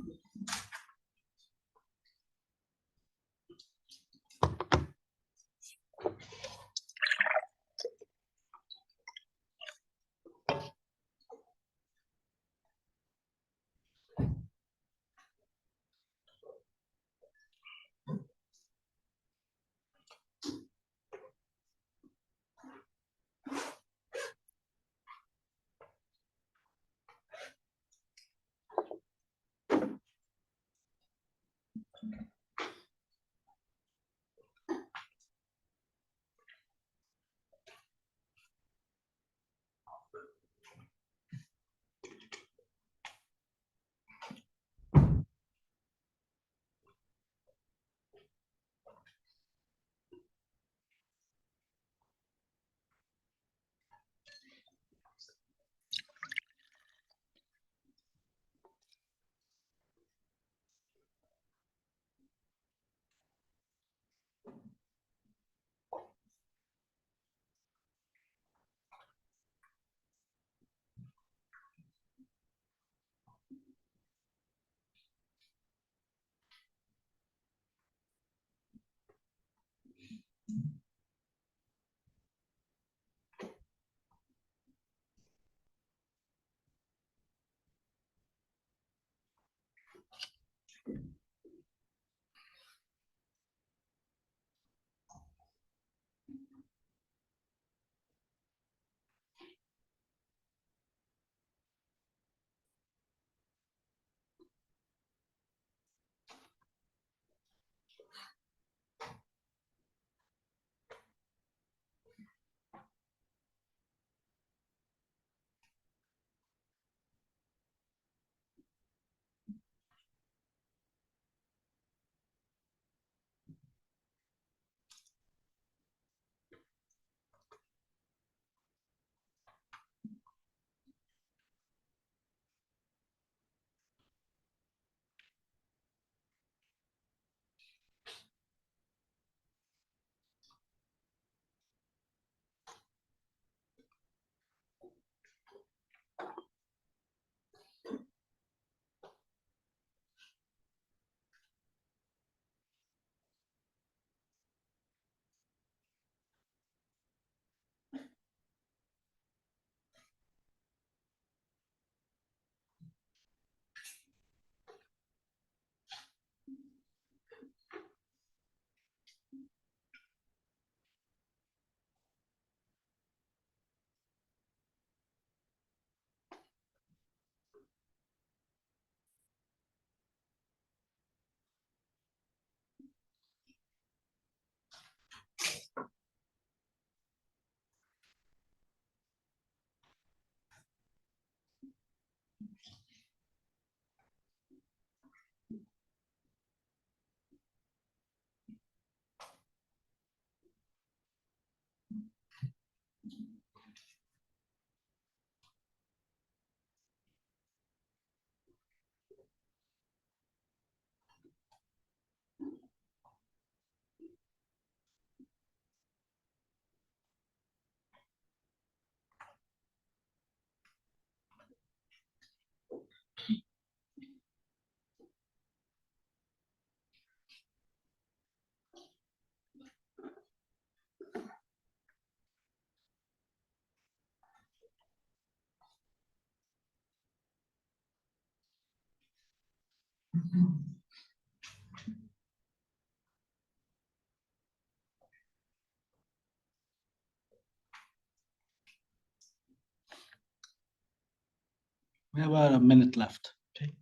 We have about a minute left. Okay.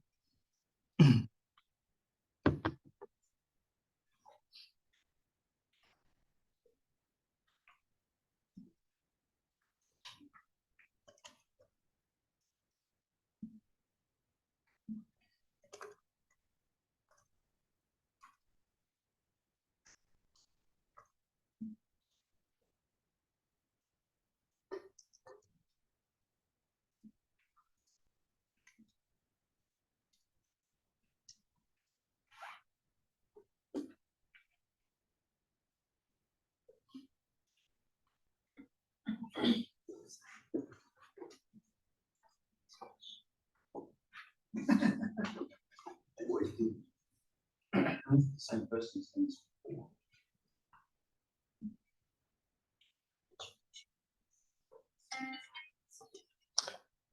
Same person's things.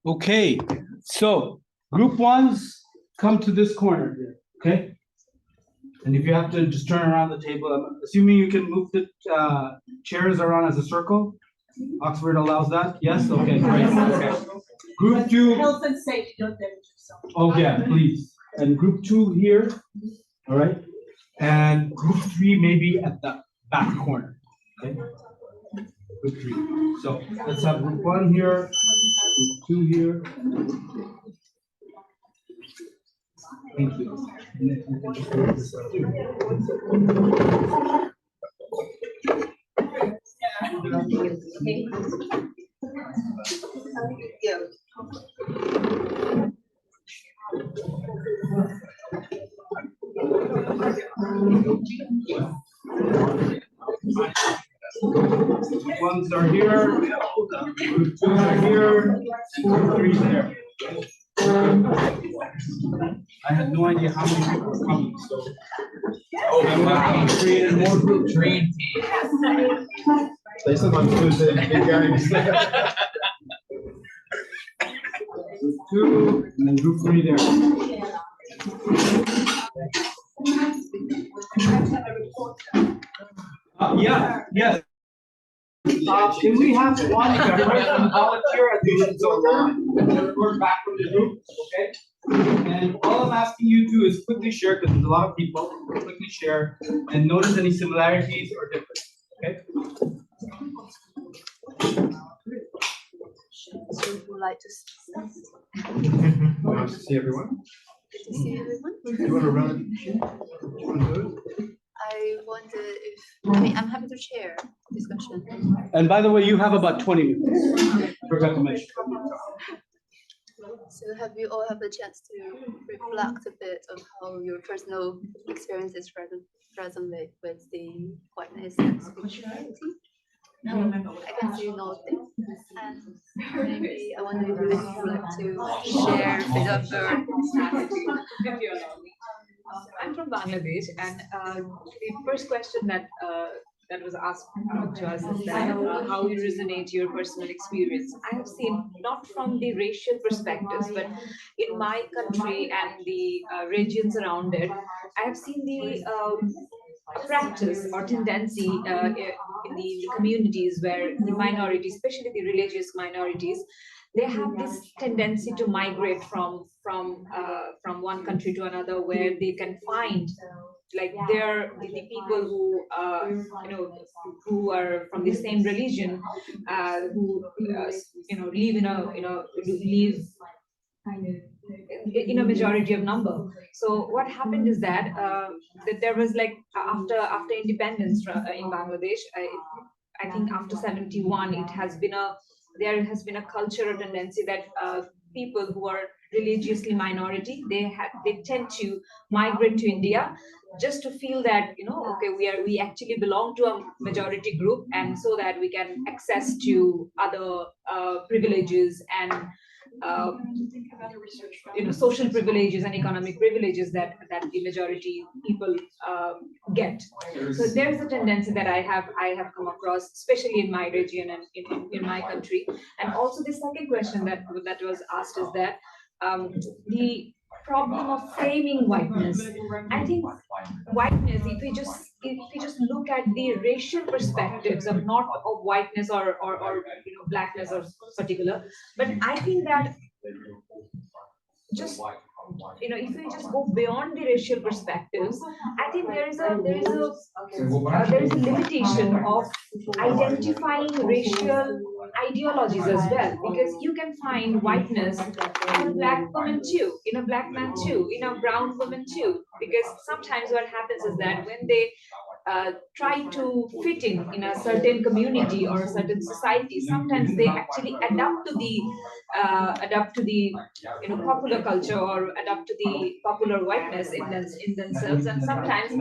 Okay, so group ones come to this corner here, okay? And if you have to just turn around the table, I'm assuming you can move the chairs around as a circle? Oxford allows that? Yes? Okay, great. Okay. Group two. Health and safety, don't damage yourself. Oh, yeah, please. And group two here, All right, and group 3 maybe at the back corner. Okay, group 3. So let's have group 1 here, group 2 here. Thank you. And then we can just move this out of Group 1s are here, group 2s are here, and group 3 is there. I had no idea how many people were coming, so I would have created more groups. Dream team. They sometimes lose their games. Group 2, and then group 3 there. Yeah, yes. Can we have one person volunteer as the observer and report back from the group? Okay. And all I'm asking you to do is quickly share, because there's a lot of people. Quickly share and notice any similarities or differences. Okay. So would you like to Nice to see everyone. Good to see everyone. Do you want to run it? Do you want to do it? I wonder if, I mean, I'm happy to share discussion. And by the way, you have about 20 minutes. Forgot to mention. So have you all had the chance to reflect a bit on how your personal experiences resonate with the whiteness and spirituality? I can see nothing, and maybe I wonder if you would like to share a bit of your. If you allow me. I'm from Bangladesh, and the first question that was asked to us is that how you resonate your personal experience. I have seen, not from the racial perspectives, but in my country and the regions around it, I have seen the practice or tendency in the communities where the minorities, especially the religious minorities, they have this tendency to migrate from one country to another, where they can find like the people who who are from the same religion, who live in a majority of number. So what happened is that that there was like after independence in Bangladesh, I think after 71, there has been a cultural tendency that people who are religiously minority, they tend to migrate to India just to feel that okay, we actually belong to a majority group, and so that we can access to other privileges and social privileges and economic privileges that the majority people get. So there's a tendency that I have come across, especially in my region and in my country. And also the second question that was asked is that the problem of framing whiteness. I think whiteness, if we just look at the racial perspectives of not of whiteness or blackness or particular, but I think that just if we just go beyond the racial perspectives, I think there is a limitation of identifying racial ideologies as well, because you can find whiteness in a black woman too, in a black man too, in a brown woman too, because sometimes what happens is that when they try to fit in a certain community or a certain society, sometimes they actually adapt to the popular culture or adapt to the popular whiteness in themselves. And sometimes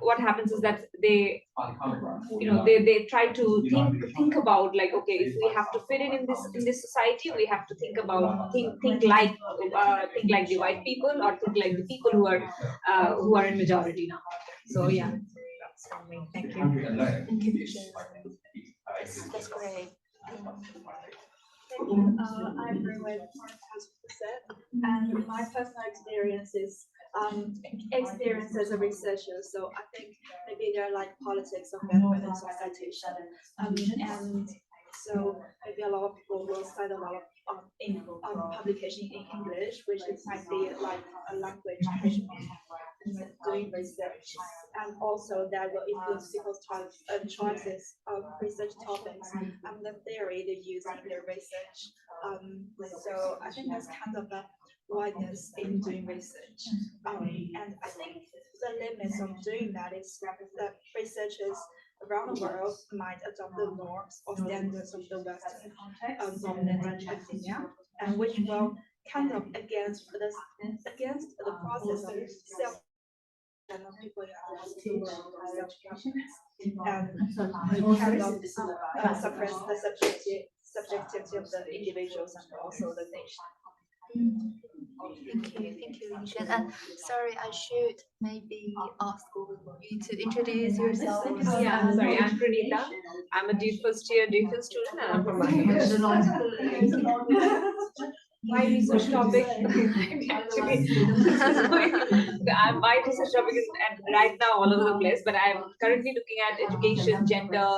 what happens is that they try to think about, like, okay, if we have to fit in this society, we have to think like the white people, or think like the people who are in majority now. So yeah, that's from me. Thank you. That's great. I agree with what has been said, and my personal experience is as a researcher. So I think maybe there are like politics of evidence of citation, and so maybe a lot of people will cite a lot of publication in English, which might be like a language doing research, and also that will influence people's choices of research topics and the theory they use in their research. So I think that's kind of a whiteness in doing research. And I think the limits of doing that is that researchers around the world might adopt the norms or standards of the Western dominant academia, and which will kind of against the process of self and of people in and kind of suppress the subjectivity of the individuals and also the nation. Thank you, Ingen. And sorry, I should maybe ask you to introduce yourself. Yeah, sorry, I'm Pranita. I'm a first year DPhil student and I'm from Bangladesh. My research topic actually my research topic is right now all over the place, but I'm currently looking at education, gender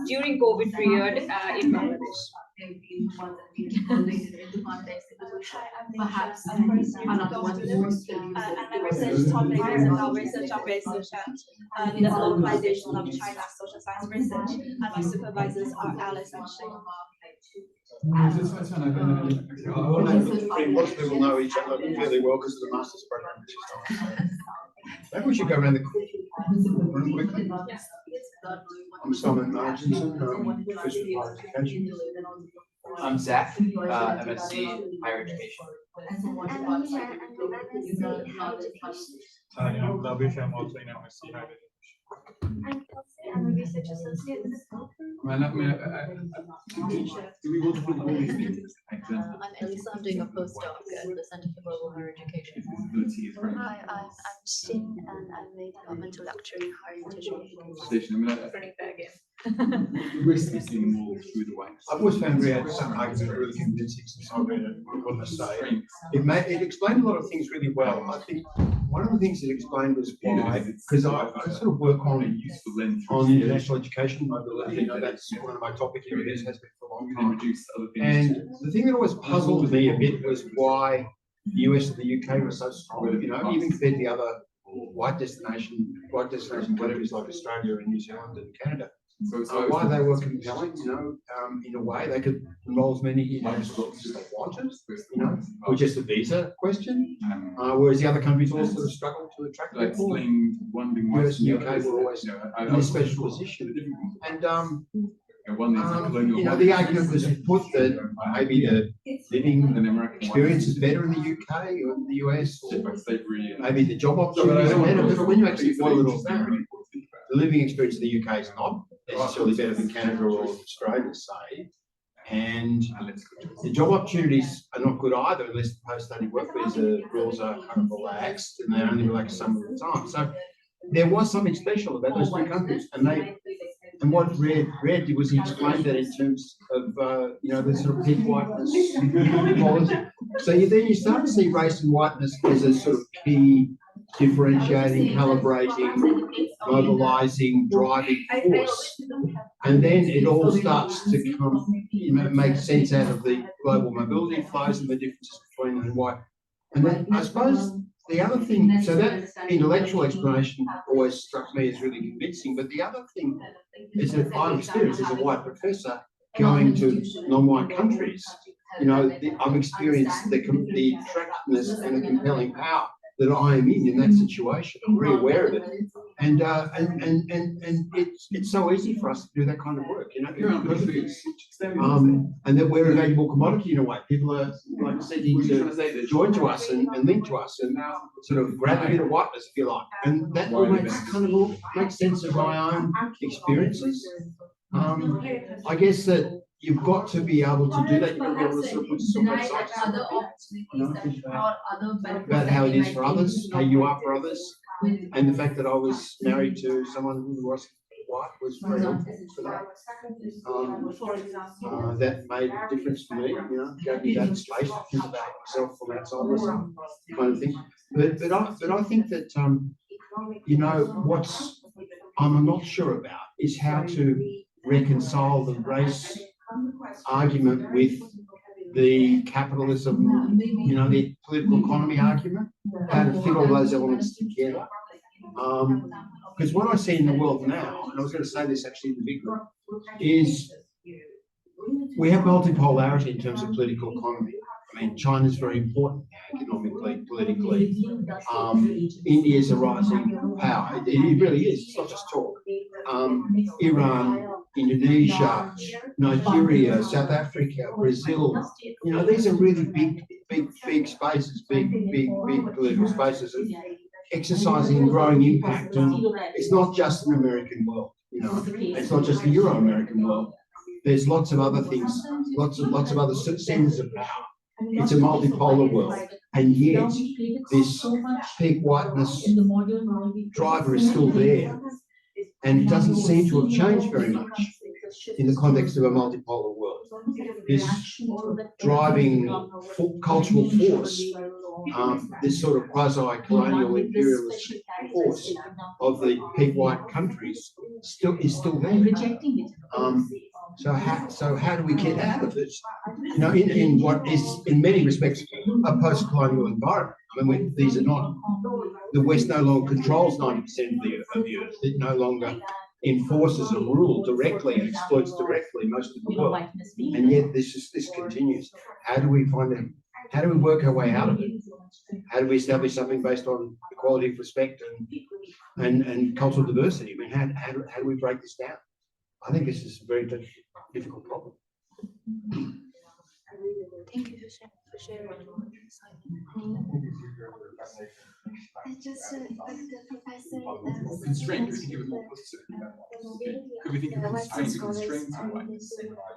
during COVID period in Bangladesh. Perhaps another one and my research topic is about research on research and the localization of China's social science research, and my supervisors are Alice and Shane. Lots of people know each other fairly well because of the master's program, which is nice. Maybe we should go around the room quickly. I'm Simon Marginson, Professor of Education. I'm Zach, MSc Higher Education. I'm Lavish, I'm also in MSc Higher Education. I'm a research associate in the I'm Elisa, I'm doing a postdoc at the Center for Global Higher Education. Hi, I'm Xin, and I'm a developmental lecturer in higher education. We're seeing more through the white. I've always found Riyad's argument really convincing since I read it. What I say, it explained a lot of things really well. I think one of the things it explained was why, because I sort of work on international education mobility. You know, that's one of my topic areas, has been for a long time. And the thing that always puzzled me a bit was why the US and the UK were so strong. You know, even compared to the other white destination countries like Australia and New Zealand and Canada. Why they were compelling, you know, in a way they could enroll as many individuals as they wanted, you know, or just a visa question. Whereas the other countries all sort of struggled to attract people. US and UK were always in a special position. And you know, the argument was put that maybe the living experience is better in the UK or in the US, or maybe the job opportunities are better. But when you actually boil it all down, the living experience in the UK is not necessarily better than Canada or Australia, say, and the job opportunities are not good either unless the post-study work visa rules are kind of relaxed, and they're only relaxed some of the time. So there was something special about those three countries, and what Red did was he explained that in terms of you know, the sort of peak whiteness policy. So then you start to see race and whiteness as a sort of key differentiating, calibrating, mobilizing, driving force, and then it all starts to come, you know, make sense out of the global mobility flows and the differences between them and white. And then I suppose the other thing, so that intellectual explanation always struck me as really convincing, but the other thing is that I've experienced as a white professor going to non-white countries, you know, I've experienced the attractiveness and the compelling power that I am in that situation. I'm very aware of it, and it's so easy for us to do that kind of work, you know, and that we're a valuable commodity in a way. People are like seeking to join to us and link to us and sort of grab a bit of whiteness, if you like, and that all makes sense of my own experiences. I guess that you've got to be able to do that. You've got to be able to sort of put some websites, you know, about how it is for others, how you are for others, and the fact that I was married to someone who was white was very helpful for that. That made a difference for me, you know, gave me that space to think about myself from outside myself, kind of thing. But I think that you know, what I'm not sure about is how to reconcile the race argument with the capitalism, you know, the political economy argument, how to fit all those elements together. Because what I see in the world now, and I was going to say this actually in the big group, is we have multipolarity in terms of political economy. I mean, China's very important now, economically, politically. India is a rising power. It really is. It's not just talk. Iran, Indonesia, Nigeria, South Africa, Brazil. You know, these are really big spaces, big political spaces, exercising and growing impact. And it's not just an American world. You know, it's not just the Euro-American world. There's lots of other things, lots of other centers of power. It's a multipolar world, and yet this peak whiteness driver is still there, and it doesn't seem to have changed very much in the context of a multipolar world. This driving cultural force, this sort of quasi-colonial imperialist force of the peak white countries is still there. So how do we get out of this? You know, in what is in many respects a post-colonial environment. I mean, these are not, the West no longer controls 90% of the earth. It no longer enforces a rule directly and exploits directly most of the world. And yet this continues. How do we find out? How do we work our way out of it? How do we establish something based on equality of respect and cultural diversity? I mean, how do we break this down? I think this is a very difficult problem. Thank you for sharing. I just like the professor. Constraint, could we think of it more positively? Could we think of constraint? The constraint of whiteness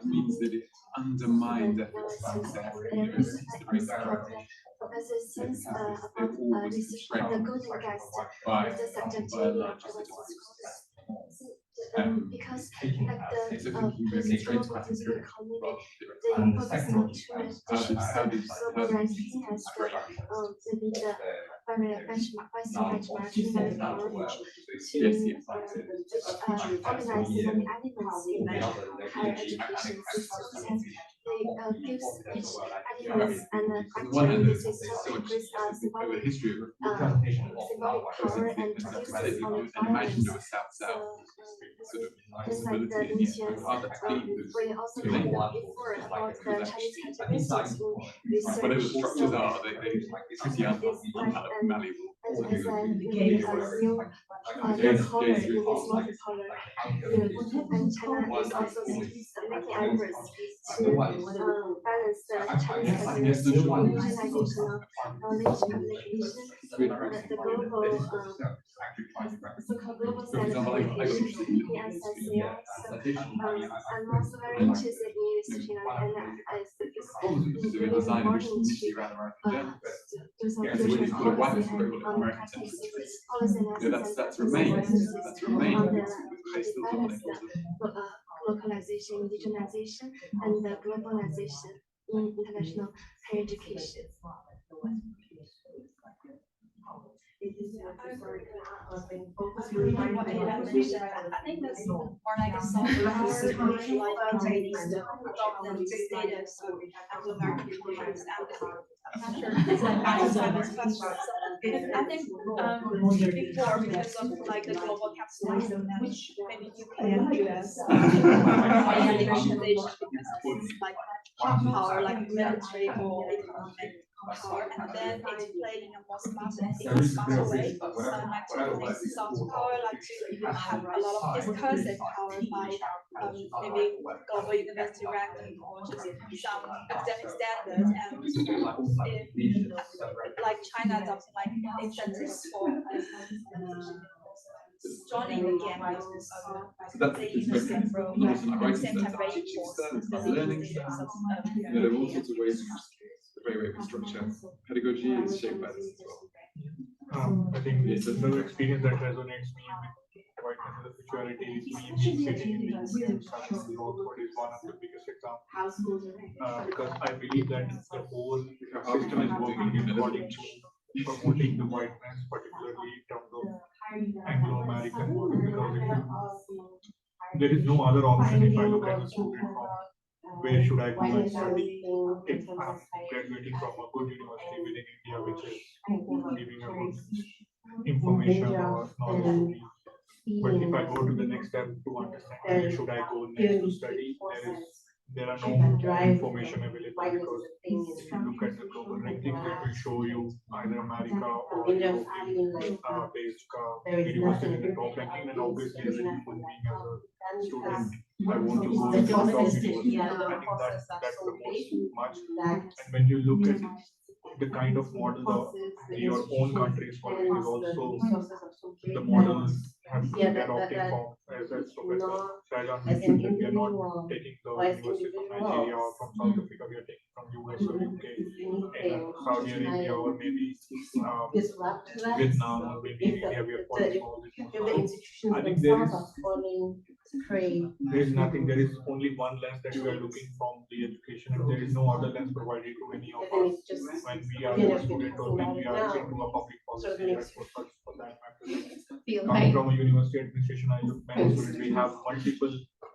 means that it undermines efforts to access universities, the very narrow. Professor says about research on the golden guest of the subject because like the global economy, they focus on two dishes. Globalizing has maybe the very benchmarking knowledge to which organizes many elements in higher education systems, and they gives each elements and actually this system increase symbolic power and produces on the violence. Sort of Just like the ancient, we also know before about the Chinese characteristics in research. Whatever the structures are, they're pretty malleable. As I really new color in this multipolar field, and China is also making efforts to balance the Chinese characteristics in international knowledge communication, the global so-called global standardization in SICS. I'm also very interested in researching and I think it's really important to do some future policy on policy analysis that's remains. on the balance localization, indigenization, and the globalization in international higher education. I think that's more like a soft power, the status of Anglo-American cultures. I'm not sure it's like Simon's question. I think before, because of like the global capitalism, which maybe UK and US because it's like hard power, like military or economic power, and then it's played in a more smart way. Like to soft power, like to have a lot of discursive power by maybe global university ranking or just some academic standards, and if like China adopting like incentives for joining the game, they use the same role, at the same time reinforce the learning. There are all sorts of ways. The very way we structure pedagogy is shaped by this as well. I think it's another experience that resonates me with Whiteness and the Futurity. Me being sitting in the museum, Oxford is one of the biggest examples. Because I believe that the whole system is working according to promoting the whiteness, particularly in terms of Anglo-American model. Because there is no other option if I look at the student from where should I go and study if I'm graduating from a good university within India, which is giving a good information or knowledge to me. But if I go to the next step to understand where should I go next to study, there are no information available, because if you look at the global rankings, it will show you either America or European based university in the top ranking, and obviously as a human being, as a student, I want to go to the top university. I think that promotes much. And when you look at the kind of model your own country is following is also the model they're opting for, as Professor Shajan mentioned, that we are not taking the university from Nigeria or from South Africa, we are taking from US or UK, and Saudi Arabia, or maybe Vietnam, or maybe India, we are following all this. I think there is nothing, there is only one lens that we are looking from the education, and there is no other lens provided to any of us when we are a student or when we are into a public policy for that matter. Coming from a university administration, I look many students, we have multiple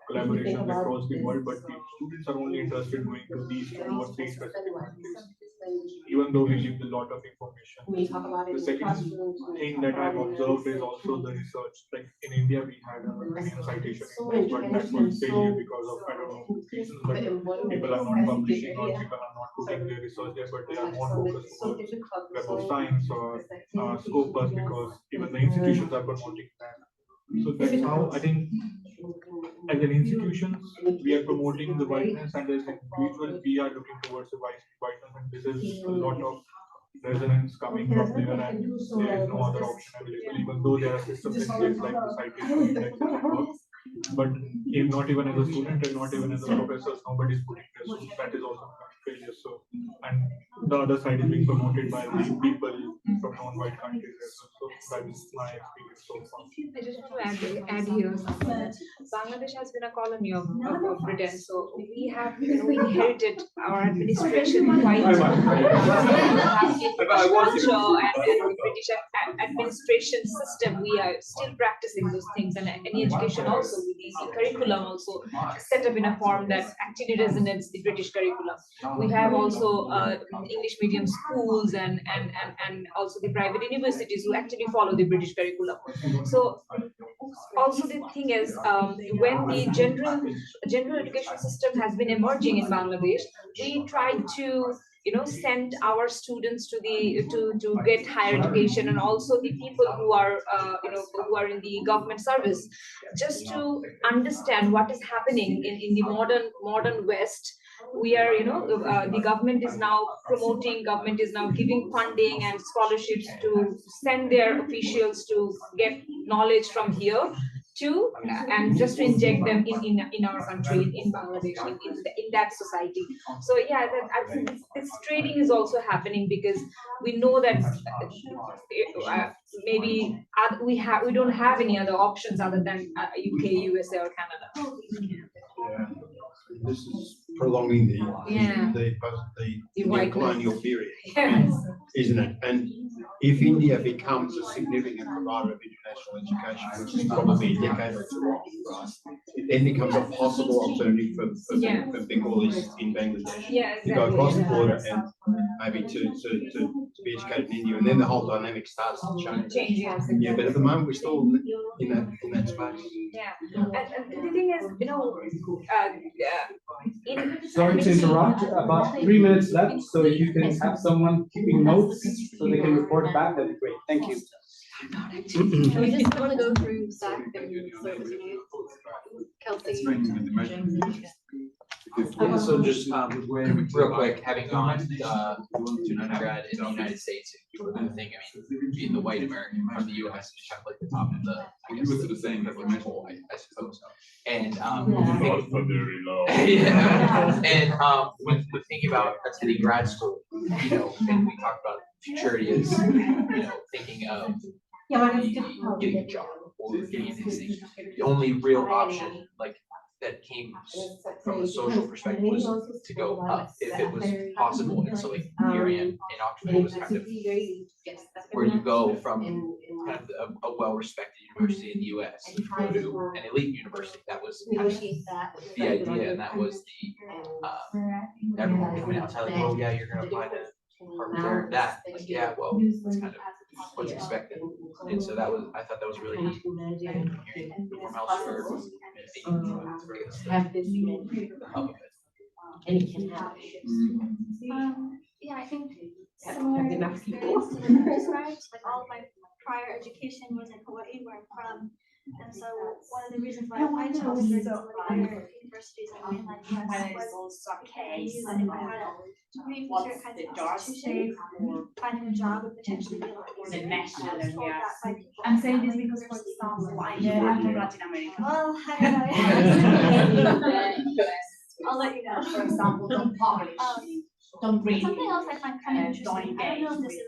collaborations across the world, but the students are only interested in going to these 2 or 3 specific countries, even though we give a lot of information. The second thing that I've observed is also the research. Like in India, we had a citation index, but that was failure because of, I don't know, reasons, but people are not publishing or people are not putting their research there, but they are more focused towards Web of Science or Scopus, because even the institutions are promoting that. So that's how I think, as an institution, we are promoting the whiteness, and as an individual, we are looking towards the whiteness, and this is a lot of resonance coming from there, and there is no other option available, even though there are systems in place like the citation index and network. But if not even as a student and not even as a professor, nobody is putting this, so that is also a failure. So, and the other side is being promoted by the people from non-white countries as well. So that's my experience so far. I just want to add here something. Bangladesh has been a colony of Britain, so we have inherited our administration quite culture and British administration system. We are still practicing those things, and any education also with the curriculum also set up in a form that actually resonates the British curriculum. We have also English medium schools and also the private universities who actually follow the British curriculum. So also the thing is, when the general education system has been emerging in Bangladesh, we tried to send our students to to get higher education, and also the people who are who are in the government service, just to understand what is happening in the modern West. We are the government is now giving funding and scholarships to send their officials to get knowledge from here to and just to inject them in our country, in Bangladesh, in that society. So yeah, I think this trading is also happening, because we know that maybe we don't have any other options other than UK, USA, or Canada. Yeah. This is prolonging the colonial period, isn't it? And if India becomes a significant provider of international education, which is probably a decade or 2 off, right, it then becomes a possible alternative for Bengalis in Bangladesh to go across the border and maybe to be educated in India, and then the whole dynamic starts to change. Yeah, but at the moment we're still in that space. Yeah, and the thing is, Sorry to interrupt, about 3 minutes left, so if you can have someone keeping notes so they can report back, that'd be great. Thank you. We just want to go through back and so it was you, Kelsey. Yeah, so just real quick, having gone to undergrad in the United States, I think, being the white American from the US is kind of like the top of the, I guess, the same privilege poll, I suppose. And very low. Yeah. And when thinking about attending grad school, and we talked about futurity as thinking of getting a job or getting anything. The only real option that came from a social perspective was to go up if it was possible. And so Miriam in Oxford was kind of where you go from kind of a well-respected university in the US to go to an elite university. That was kind of the idea, and that was everyone coming out telling you, oh yeah, you're gonna apply to Harvard, that, yeah, well, it's kind of what's expected. And so that was, I thought that was really neat. Hearing from elsewhere, being able to bring the hub of it. Yeah, I think similar experience to what you described, like all of my prior education was in Hawaii, where I'm from. And so one of the reasons why I chose to go to other universities in the mainland US was because I knew that if I had a degree from certain kinds of institutions, finding a job would potentially be a lot easier. I was told that by people. I'm saying this because, for example, I'm from Latin America. Well, I don't know. I'll let you know. For example, don't publish, don't read. Something else I find kind of interesting. I don't know if this is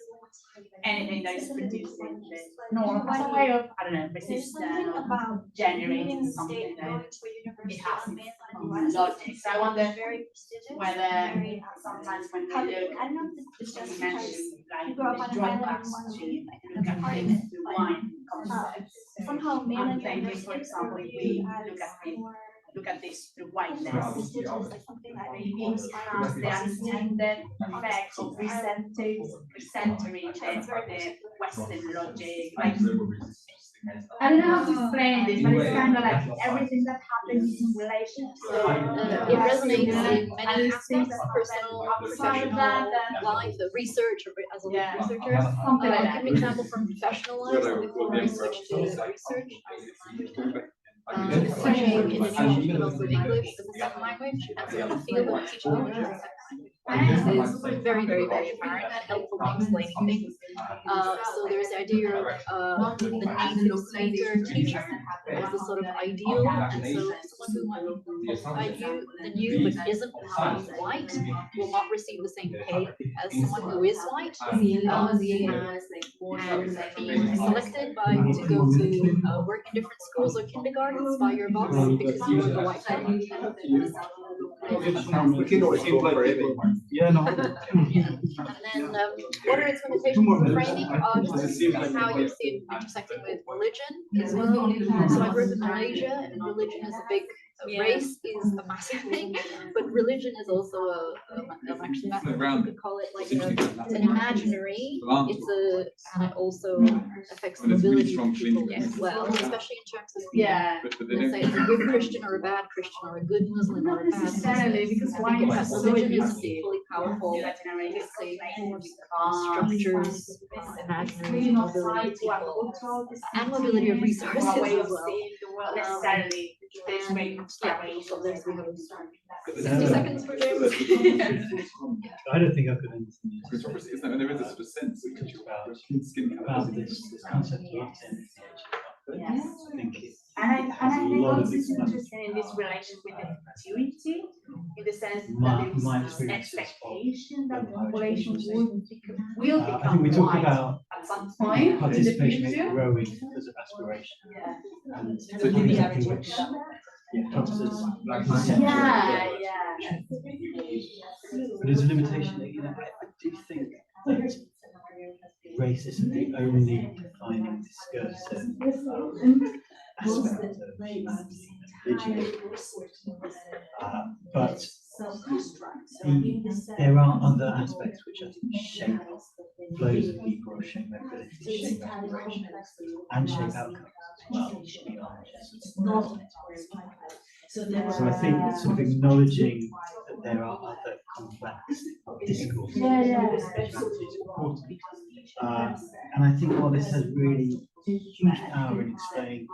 anything that is produced in the north as a way of, I don't know, there's something about generating the something state that going to a university it has on its mainland US. logic. So I wonder Very prestigious. whether very, sometimes when we public. look, I don't know if it's just you because mentioned you like grew up on the an drug island and class want to to be like look at part of things it. through But wine concepts. somehow I'm mainland thinking, for universities example, are if we viewed look as at it, more look at this through whiteness. prestigious, like something that Maybe people it has the unintended effect of presenting the Western logic. Like, I don't know how to explain this, but it's kind of like everything that happens is in relation to It resonates in and many these things aspects, that personal, happen outside of professional that, life, research, as a researcher. something like that. Give an example from professional life, so before I switched to research. Studying Indonesian, but also English as a second language, and so the field of teaching English as a second language is very, very, very apparent and helpful in explaining things. So there's the idea of the native speaker teacher as a sort of ideal, and so someone who the new but isn't white will not receive the same pay as someone who is white, and being selected to go to work in different schools or kindergartens by your boss because you are the white one. We can always incorporate it. Yeah, no. And then what are its limitations of framing? How you see it intersecting with religion as well. So I grew up in Malaysia, and religion is a big race is a massive thing, but religion is also actually massive. You could call it like an imaginary. And it also affects the mobility of people as well, especially in terms of let's say it's a good Christian or a bad Christian or a good Muslim or a bad Muslim. Because religion is equally powerful. Let's say structures, imaginary mobility of people, and mobility of resources as well. Necessarily. So there's we have 60 seconds for James. I don't think I could understand this. There is a sort of sense about this concept of Yes. I think it, And I think a lot also of it's it- interesting in this relation with the futurity, in the sense My- that there is my this experiences of expectation that the population will I become think we talk white about at some point in the participation rate future. growing because of aspiration. Yeah. And So something linearity. which helps us Yeah, yeah. But there's a limitation, I do think that race isn't the only defining discursive aspect of religion. But there are other aspects which I think shape flows of people, shape mobility, shape aspirations, and shape outcomes as well. So I think it's sort of acknowledging that there are other complex discourses is important. And I think while this has really huge power in explaining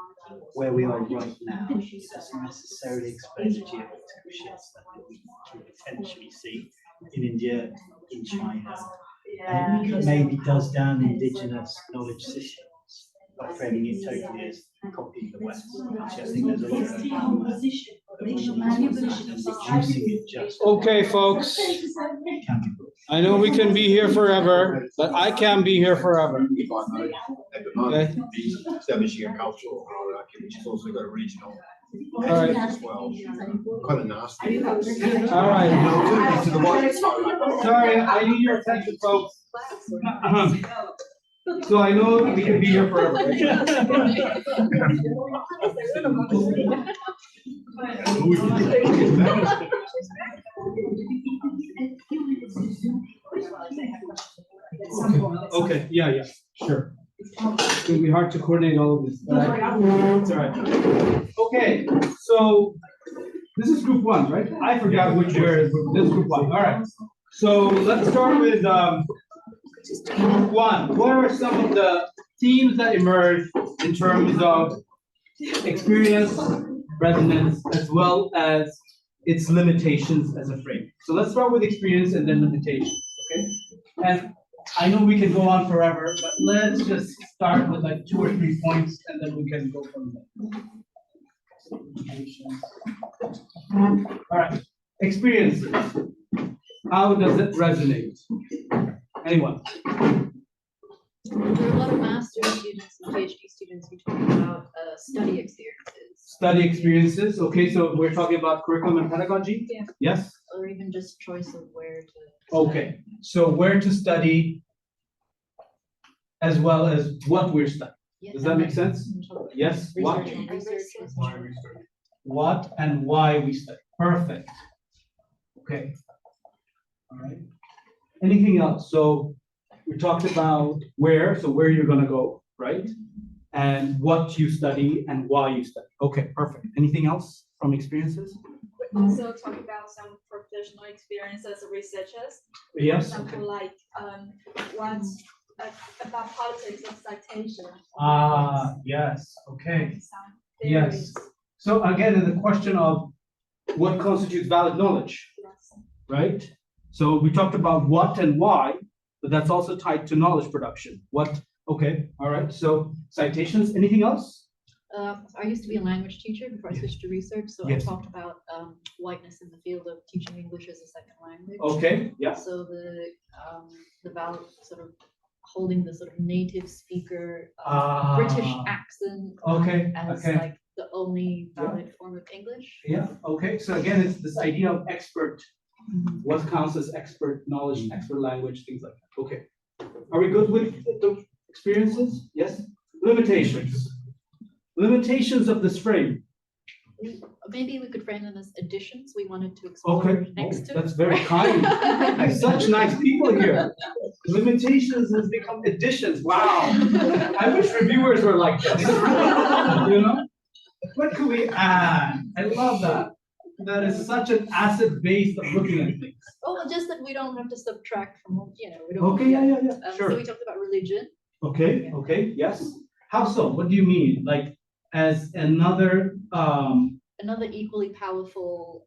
where we are right now, it doesn't necessarily explain the geopolitical shifts that we can potentially see in India, in China, and it maybe does down indigenous knowledge systems by framing it totally as copying the West. Actually, I think there's a lot of power reducing it just. Okay, folks. I know we can be here forever, but I can't be here forever. Okay. Establishing a cultural hierarchy, which has also got a regional All right. as well. Kind of nasty. All right. To the white side. Sorry, I need your attention, folks. So I know we can be here forever. Okay, yeah. Sure. It's gonna be hard to coordinate all of this, but it's all right. Okay, so this is group one, right? I forgot which year is this is group one. All right. So let's start with group one. What are some of the themes that emerge in terms of experience, resonance, as well as its limitations as a frame? So let's start with experience and then limitations, okay? And I know we can go on forever, but let's just start with like 2 or 3 points and then we can go from there. All right, experiences. How does it resonate? Anyone? There are a lot of master's students and PhD students who talk about study experiences. Study experiences. Okay, so we're talking about curriculum and pedagogy? Yeah. Yes? Or even just choice of where to Okay, so where to study as well as what we're studying. Yeah, Does that make sense? Yes? What? Why we study. What and why we study. Perfect. Okay. All right. Anything else? So we talked about where, so where you're gonna go, right? And what you study and why you study. Okay, perfect. Anything else from experiences? Also talk about some professional experiences of researchers. Yes. For example, like what about politics of citation. Ah, yes. Okay. Some Yes. theories. So again, in the question of what constitutes valid knowledge, Yes. right? So we talked about what and why, but that's also tied to knowledge production. What? Okay. All right. So citations. Anything else? I used to be a language teacher before I switched to research, so Yes. I talked about whiteness in the field of teaching English as a second language. Okay. Yeah. So the valid sort of holding the sort of native speaker British accent Okay. as Okay. like the only valid form of English. Yeah. Okay. So again, it's this idea of expert. What counts as expert knowledge, expert language, things like that. Okay. Are we good with the experiences? Yes. Limitations. Limitations of this frame. Maybe we could frame them as additions we wanted to explore Okay. next to. That's very kind. Such nice people here. Limitations has become additions. Wow. I wish reviewers were like this. You know? What could we add? I love that. That is such an asset base of looking at things. Oh, well, just that we don't have to subtract from, we don't. Okay, yeah. Sure. So we talked about religion. Okay, yes. How so? What do you mean? Like as another Another equally powerful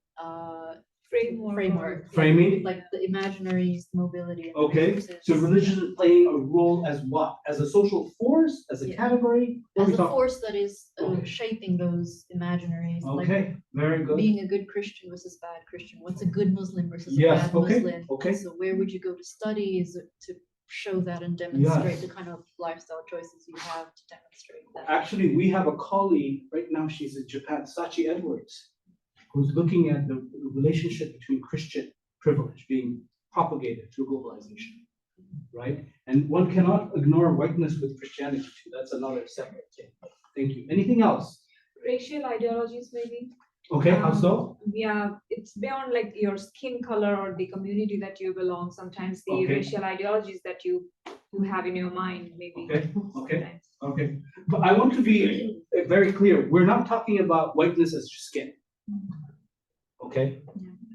framework. Framing? Like the imaginaries, mobility. And okay. So religion is playing a role as what? As a social force? As a category? As a force that is shaping those imaginaries. Okay, like very good. Being a good Christian versus bad Christian. What's a good Muslim versus a bad okay. Muslim? Okay. So where would you go to study? Is it to show that and demonstrate the kind of lifestyle choices you have to demonstrate that? Actually, we have a colleague right now, she's in Japan, Sachi Edwards, who's looking at the relationship between Christian privilege being propagated through globalization, right? And one cannot ignore whiteness with Christianity too. That's another separate thing. Thank you. Anything else? Racial ideologies, maybe. Okay, how so? Yeah, it's beyond like your skin color or the community that you belong. Sometimes the Okay. racial ideologies that you have in your mind, maybe. Okay. But I want to be very clear. We're not talking about whiteness as just skin. Okay?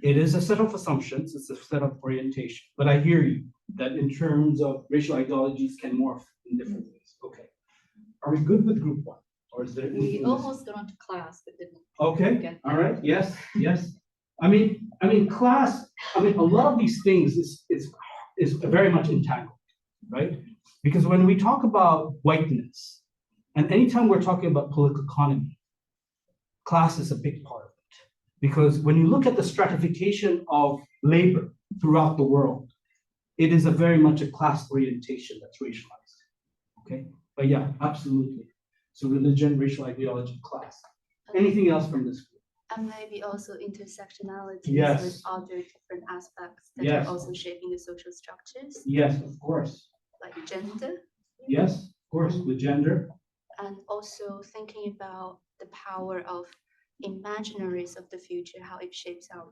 It is a set of assumptions. It's a set of orientation. But I hear you that in terms of racial ideologies can morph in different ways. Okay. Are we good with group one? Or is there anything? We almost got onto class, but didn't. Okay, all right, yes. I mean, class, a lot of these things is very much entangled, right? Because when we talk about whiteness, and anytime we're talking about political economy, class is a big part of it. Because when you look at the stratification of labor throughout the world, it is a very much a class orientation that's racialized, okay? But yeah, absolutely. So religion, racial ideology, class. Anything else from this group? And maybe also intersectionalities Yes. with other different aspects that Yes. are also shaping the social structures. Yes, of course. Like gender. Yes, of course, with gender. And also thinking about the power of imaginaries of the future, how it shapes our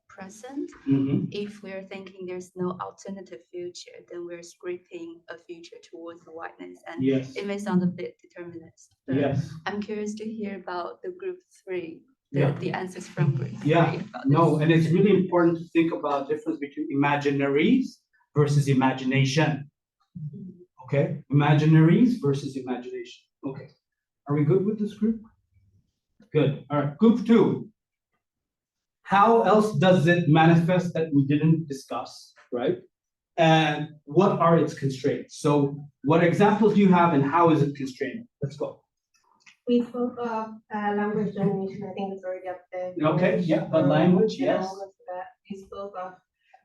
present. Mhm. If we're thinking there's no alternative future, then we're scripting a future towards the whiteness, and Yes. it may sound a bit determinist. But Yes. I'm curious to hear about the group 3, Yeah. the answers from group 3. Yeah, about no, this. and it's really important to think about the difference between imaginaries versus imagination. Okay, imaginaries versus imagination. Okay, are we good with this group? Good. All right, group 2. How else does it manifest that we didn't discuss, right? And what are its constraints? So, what examples do you have, and how is it constrained? Let's go. We spoke of language domination, I think it's already up there. Okay, yeah, but language, yes. We spoke of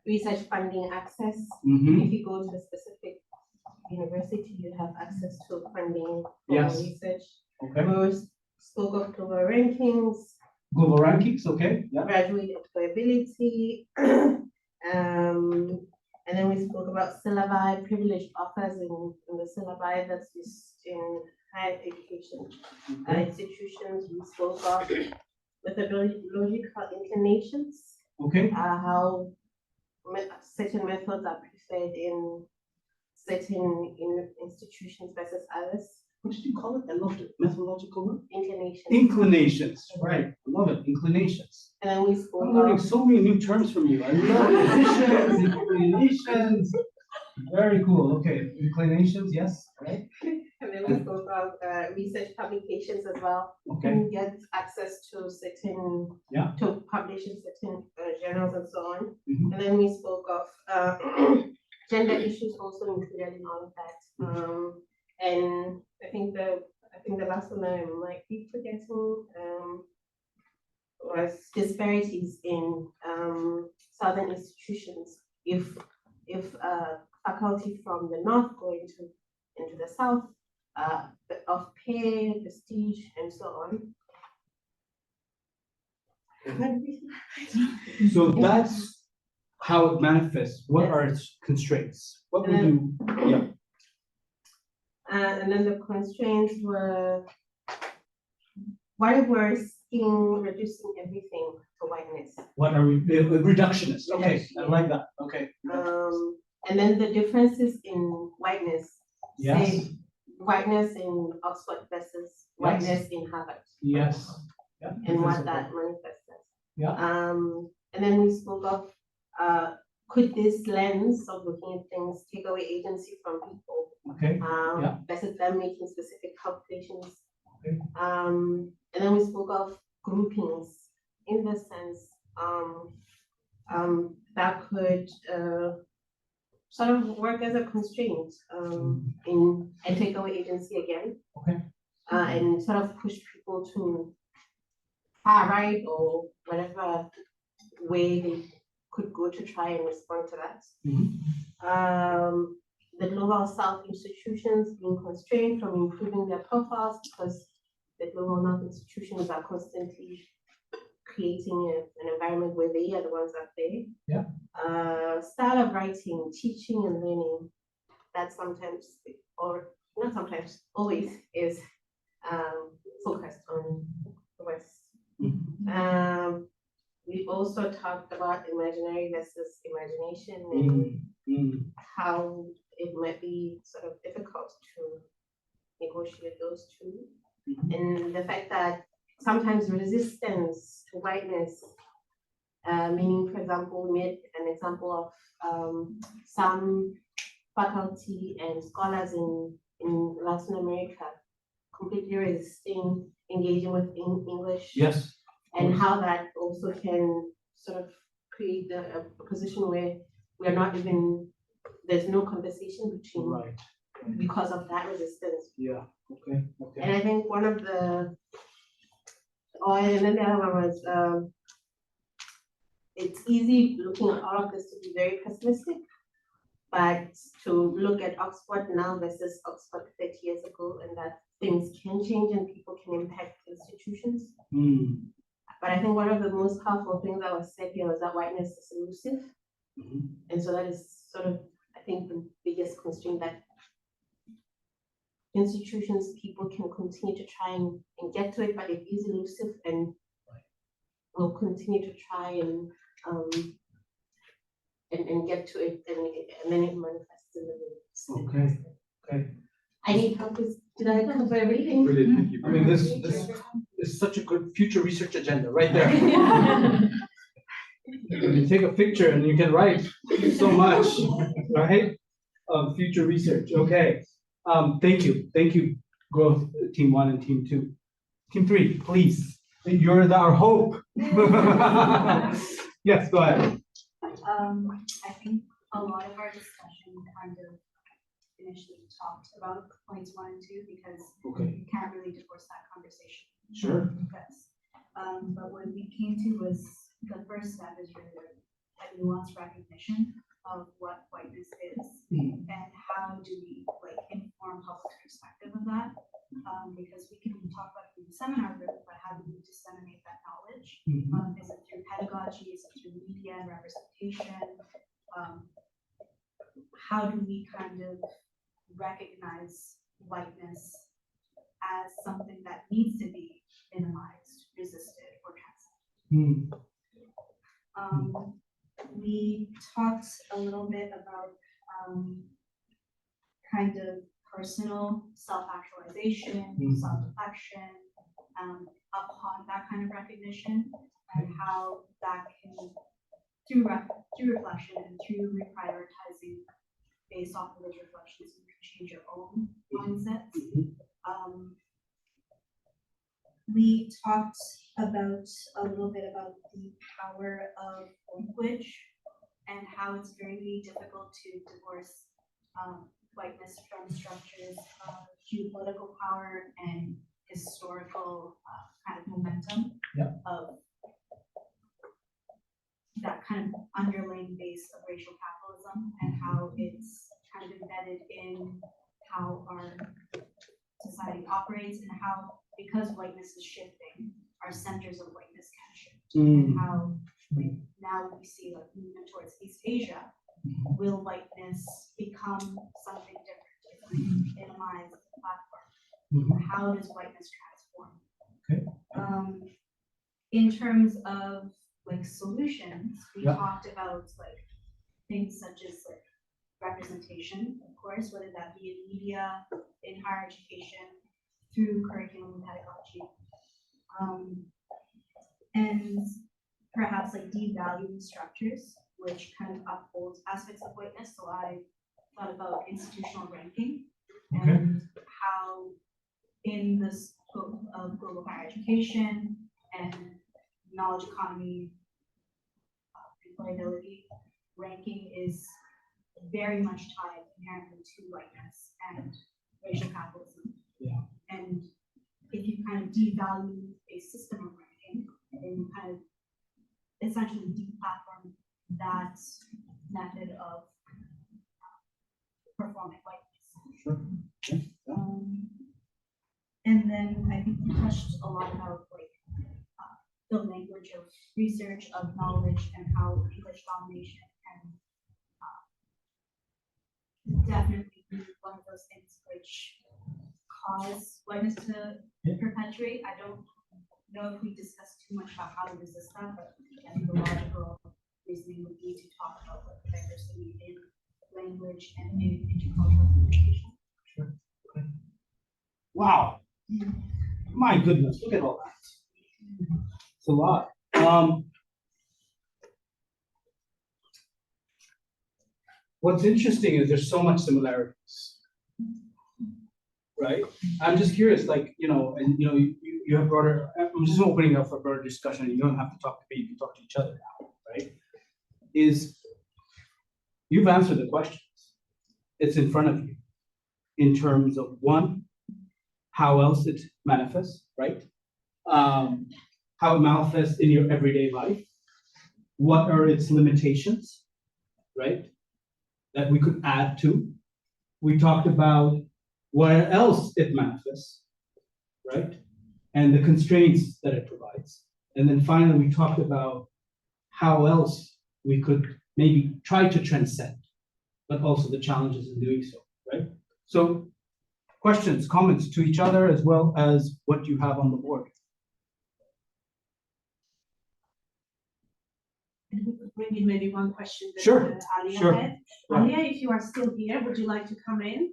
research funding access. Mhm. If you go to a specific university, you have access to funding for Yes. research. Okay. We spoke of global rankings. Global rankings, okay, yeah. Graduate employability. And then we spoke about syllabi, privileged authors in the syllabi that's used in higher education institutions. We spoke of methodological inclinations. Okay. How certain methods are preferred in certain institutions versus others. What did you call it? I loved it. Methodological inclinations. Inclinations, right. I love it. Inclinations. And then we spoke I'm learning so many new terms from you. I love positions, inclinations. Very cool. Okay. Inclinations, yes. Right. And then we spoke of research publications as well. Okay. You get access to certain, to publish in certain journals and so on. Mm-hmm. And then we spoke of gender issues also included in all of that. And I think the last one I might be forgetting was disparities in southern institutions. If faculty from the north go into the south, of pay, prestige, and so on. So that's how it manifests. What are its constraints? What would you, yeah. And then the constraints were, what if we're reducing everything to whiteness? What are we, reductionists? Okay, I like that. Okay. And then the differences in whiteness. Yes. Say, whiteness in Oxford versus whiteness in Harvard. Yes. Yeah. And what that manifests as. Yeah. And then we spoke of could this lens of looking at things take away agency from people? Okay. Versus them making specific calculations. Okay. And then we spoke of groupings in the sense that could sort of work as a constraint and take away agency again. Okay. And sort of push people to far right or whatever way they could go to try and respond to that. Mm-hmm. The global south institutions being constrained from improving their profiles because the global north institutions are constantly creating an environment where they are the ones up there. Yeah. Style of writing, teaching and learning, that sometimes, or not sometimes, always is focused on the West. Mm-hmm. We also talked about imaginary versus imagination and how it might be sort of difficult to negotiate those two. Mm-hmm. And the fact that sometimes resistance to whiteness, meaning, for example, we made an example of some faculty and scholars in Latin America completely resisting engaging with English. Yes. And how that also can sort of create a position where we are not even, there's no conversation between, right, because of that resistance. Yeah, okay, okay. And I think one of the, and then the other one was, it's easy looking at all of this to be very pessimistic, but to look at Oxford now versus Oxford 30 years ago, and that things can change and people can impact institutions. But I think one of the most powerful things that was said here was that whiteness is elusive. And so that is sort of, I think, the biggest constraint, that institutions, people can continue to try and get to it, but it is elusive and will continue to try and um, and get to it, and then it manifests in the way. Okay. Okay. I need help. Did I cover everything? Brilliant, thank you. I mean, this is such a good future research agenda right there. You take a picture and you can write so much, right? Of future research. Okay. Thank you, growth team 1 and team 2. Team 3, please. You're our hope. Yes, go ahead. I think a lot of our discussion kind of initially talked about points 1 and 2 because you can't really divorce that conversation. Sure. Because, but what we came to was the first step is really a nuanced recognition of what whiteness is and how do we like inform public perspective of that. Because we can talk about it in the seminar group, but how do we disseminate that knowledge? Is it through pedagogy? Is it through media and representation? How do we kind of recognize whiteness as something that needs to be minimized, resisted, or cancelled? We talked a little bit about kind of personal self-actualization, self-reflection, upon that kind of recognition, and how that can, through reflection and through reprioritizing based off of those reflections, you can change your own mindsets. We talked about a little bit about the power of language and how it's very difficult to divorce whiteness from structures of geopolitical power and historical kind of momentum of that kind of underlying base of racial capitalism and how it's kind of embedded in how our society operates and how, because whiteness is shifting, our centers of whiteness can shift. And how like, now we see like movement towards East Asia, will whiteness become something different? If we minimize the platform, how does whiteness transform? In terms of like solutions, we talked about like things such as like representation, of course, whether that be in media, in higher education, through curriculum and pedagogy, and perhaps like devaluing structures which kind of upholds aspects of whiteness. So I thought about institutional ranking and how in the scope of global higher education and knowledge economy, employability, ranking is very much tied inherently to whiteness and racial capitalism. And if you kind of devalue a system of ranking, then you kind of essentially deplatform that method of performing whiteness. And then I think we touched a lot about like the language of research, of knowledge, and how English domination can definitely be one of those things which cause whiteness to perpetuate. I don't know if we discussed too much about how to resist that, but I think the logical reasoning would be to talk about like diversity in language and in intercultural communication. Wow. My goodness, look at all that. It's a lot. What's interesting is there's so much similarities, right? I'm just curious, like, you have broader, I'm just opening up for broader discussion. You don't have to talk to me, you can talk to each other now, right? You've answered the questions. It's in front of you in terms of one, how else it manifests, right? How it manifests in your everyday life. What are its limitations, right? That we could add to. We talked about where else it manifests, right? And the constraints that it provides. And then finally, we talked about how else we could maybe try to transcend, but also the challenges in doing so, right? So questions, comments to each other, as well as what you have on the board. bring in maybe one question that Sure, Alia sure. had. Yeah. Alia, if you are still here, would you like to come in?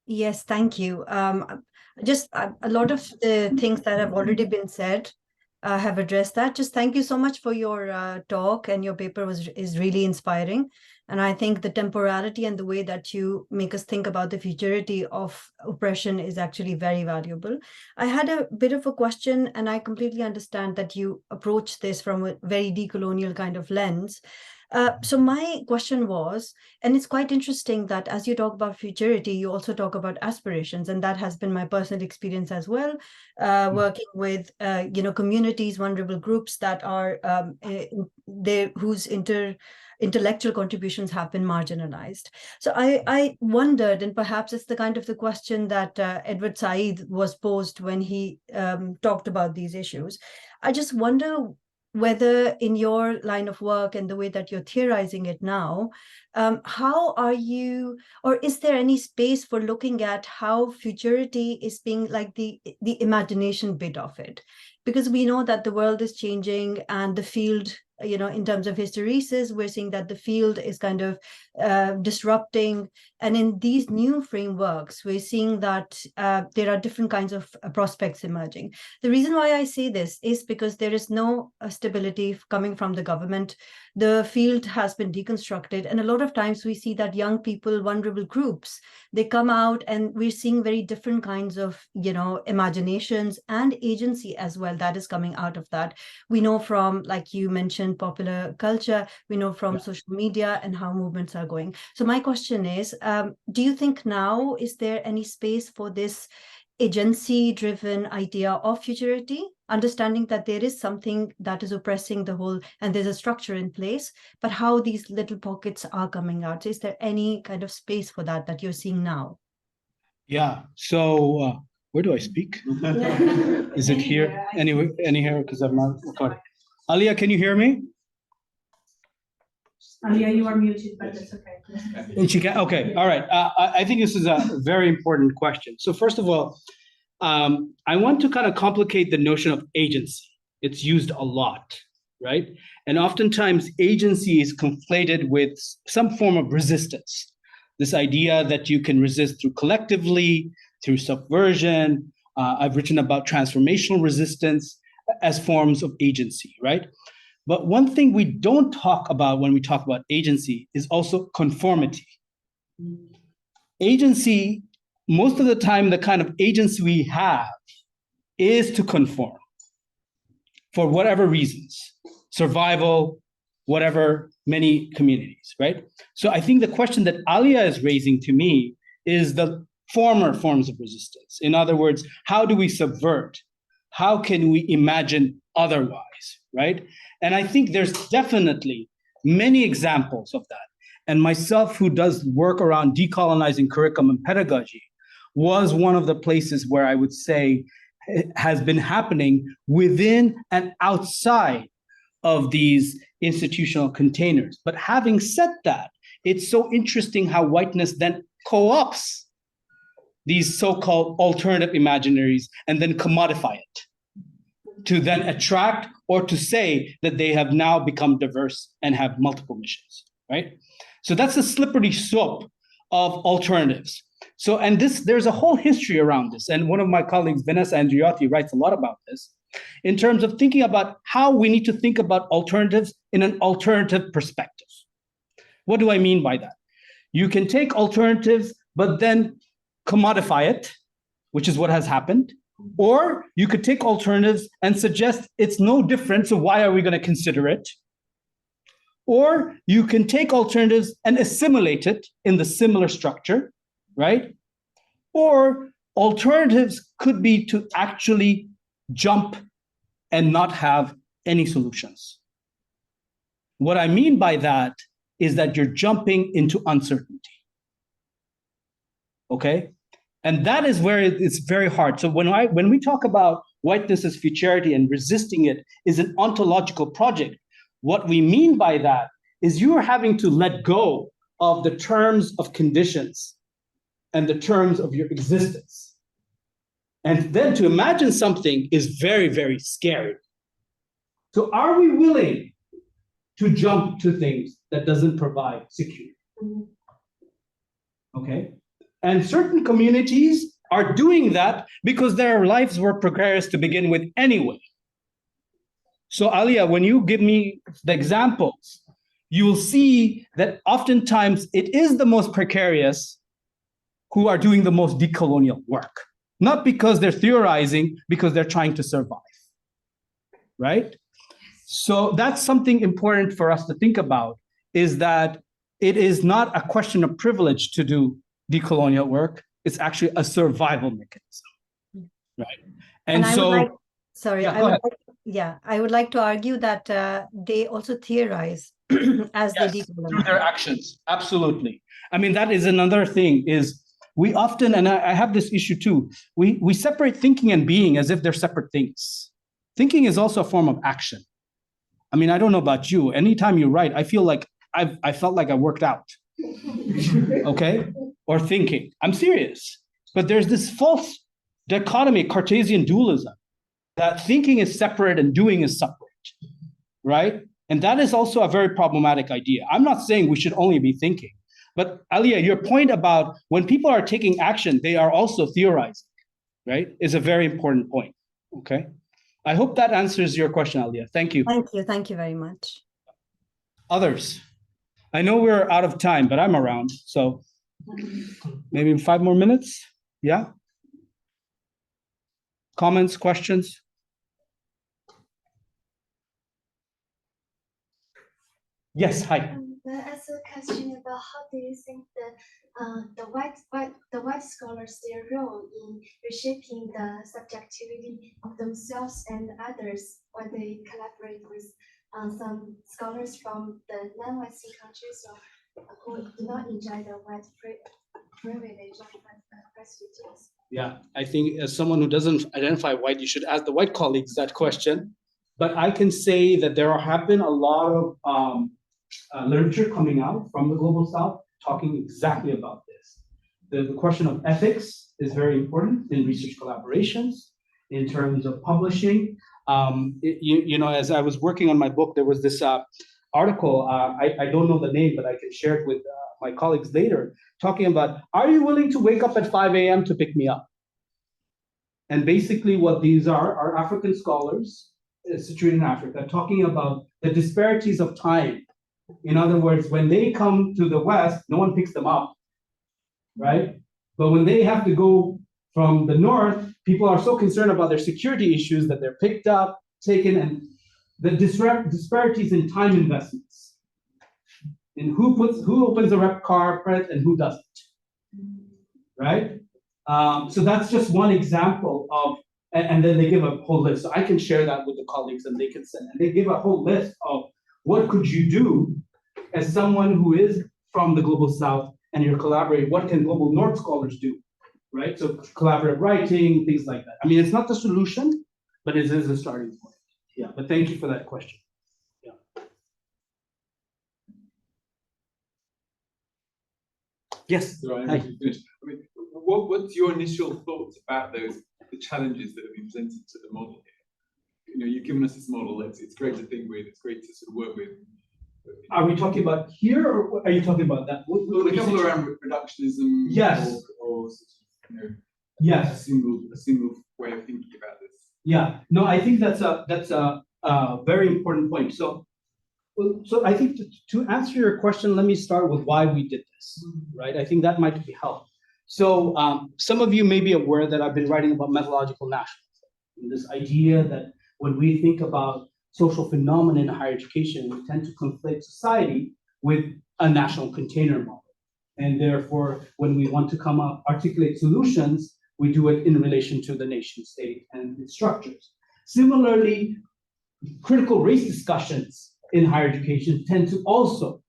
Yes, thank you. Just a lot of the things that have already been said have addressed that. Just thank you so much for your talk, and your paper is really inspiring. And I think the temporality and the way that you make us think about the futurity of oppression is actually very valuable. I had a bit of a question, and I completely understand that you approach this from a very decolonial kind of lens. So my question was, and it's quite interesting that as you talk about futurity, you also talk about aspirations, and that has been my personal experience as well, working with communities, vulnerable groups that are whose intellectual contributions have been marginalized. So I wondered, and perhaps it's the kind of the question that Edward Said was posed when he talked about these issues. I just wonder whether in your line of work and the way that you're theorizing it now, how are you, or is there any space for looking at how futurity is being like the imagination bit of it? Because we know that the world is changing, and the field, in terms of hysteresis, we're seeing that the field is kind of disrupting. And in these new frameworks, we're seeing that there are different kinds of prospects emerging. The reason why I say this is because there is no stability coming from the government. The field has been deconstructed. And a lot of times we see that young people, vulnerable groups, they come out, and we're seeing very different kinds of, imaginations and agency as well that is coming out of that. We know from, like you mentioned, popular culture, we know from social media and how movements are going. So my question is, do you think now, is there any space for this agency-driven idea of futurity, understanding that there is something that is oppressing the whole, and there's a structure in place, but how these little pockets are coming out? Is there any kind of space for that you're seeing now? Yeah. So where do I speak? Is it here? Anywhere? Because I'm not recording. Alia, can you hear me? Alia, you are muted, but that's okay. And she can. Okay. All right. I think this is a very important question. So first of all, I want to kind of complicate the notion of agency. It's used a lot, right? And oftentimes agency is conflated with some form of resistance. This idea that you can resist through collectively, through subversion. I've written about transformational resistance as forms of agency, right? But one thing we don't talk about when we talk about agency is also conformity. Agency, most of the time, the kind of agency we have is to conform for whatever reasons, survival, whatever, many communities, right? So I think the question that Alia is raising to me is the former forms of resistance. In other words, how do we subvert? How can we imagine otherwise, right? And I think there's definitely many examples of that. And myself, who does work around decolonizing curriculum and pedagogy, was one of the places where I would say it has been happening within and outside of these institutional containers. But having said that, it's so interesting how whiteness then co-opts these so-called alternative imaginaries and then commodify it to then attract or to say that they have now become diverse and have multiple missions, right? So that's the slippery slope of alternatives. So, and there's a whole history around this. And one of my colleagues, Vanessa Andriotti, writes a lot about this in terms of thinking about how we need to think about alternatives in an alternative perspective. What do I mean by that? You can take alternatives, but then commodify it, which is what has happened. Or you could take alternatives and suggest it's no different, so why are we going to consider it? Or you can take alternatives and assimilate it in the similar structure, right? Or alternatives could be to actually jump and not have any solutions. What I mean by that is that you're jumping into uncertainty, okay? And that is where it's very hard. So when we talk about whiteness as futurity and resisting it is an ontological project, what we mean by that is you are having to let go of the terms of conditions and the terms of your existence. And then to imagine something is very, very scary. So are we willing to jump to things that doesn't provide security? Okay. And certain communities are doing that because their lives were precarious to begin with anyway. So Alia, when you give me the examples, you will see that oftentimes it is the most precarious who are doing the most decolonial work. Not because they're theorizing, because they're trying to survive, right? So that's something important for us to think about, is that it is not a question of privilege to do decolonial work. It's actually a survival mechanism, right? And I so, would like, sorry, yeah, I go would ahead. like, yeah, I would like to argue that they also theorize as they Yes, decolonize. through their actions, absolutely. I mean, that is another thing, is we often, and I have this issue too, we separate thinking and being as if they're separate things. Thinking is also a form of action. I mean, I don't know about you. Anytime you write, I feel like I felt like I worked out, okay? Or thinking. I'm serious. But there's this false dichotomy, Cartesian dualism, that thinking is separate and doing is separate, right? And that is also a very problematic idea. I'm not saying we should only be thinking, but Alia, your point about when people are taking action, they are also theorizing, right? Is a very important point, okay? I hope that answers your question, Alia. Thank you. Thank you very much. Others? I know we're out of time, but I'm around, so maybe in 5 more minutes, yeah? Comments, questions? Yes, hi. May I ask a question about how do you think that the white scholars, their role in reshaping the subjectivity of themselves and others when they collaborate with some scholars from the non-white countries or who do not enjoy the white privilege of refugees? Yeah, I think as someone who doesn't identify white, you should ask the white colleagues that question. But I can say that there have been a lot of literature coming out from the Global South talking exactly about this. The question of ethics is very important in research collaborations, in terms of publishing. You know, as I was working on my book, there was this article, I don't know the name, but I can share it with my colleagues later, talking about, are you willing to wake up at 5 a.m. to pick me up? And basically what these are African scholars situated in Africa, talking about the disparities of time. In other words, when they come to the West, no one picks them up, right? But when they have to go from the North, people are so concerned about their security issues that they're picked up, taken, and the disparities in time investments, in who opens a rep car press and who doesn't, right? So that's just one example of, and then they give a whole list. So I can share that with the colleagues and they can send, and they give a whole list of what could you do as someone who is from the Global South and you're collaborating, what can Global North scholars do, right? So collaborative writing, things like that. I mean, it's not the solution, but it is a starting point. Yeah, but thank you for that question. Yeah. Yes. So I Hi. mean, what's your initial thoughts about the challenges that have been presented to the model here? You know, you've given us this model. It's great to think with. It's great to sort of work with. Are we talking about here, or are you talking about that? Well, the couple around reductionism. Yes. Or you know. Yes. A single way of thinking about this. Yeah. No, I think that's a very important point. So I think to answer your question, let me start with why we did this, right? I think that might be helpful. So some of you may be aware that I've been writing about methodological nationalism, and this idea that when we think about social phenomena in higher education, we tend to conflate society with a national container model. And therefore, when we want to articulate solutions, we do it in relation to the nation state and its structures. Similarly, critical race discussions in higher education tend to also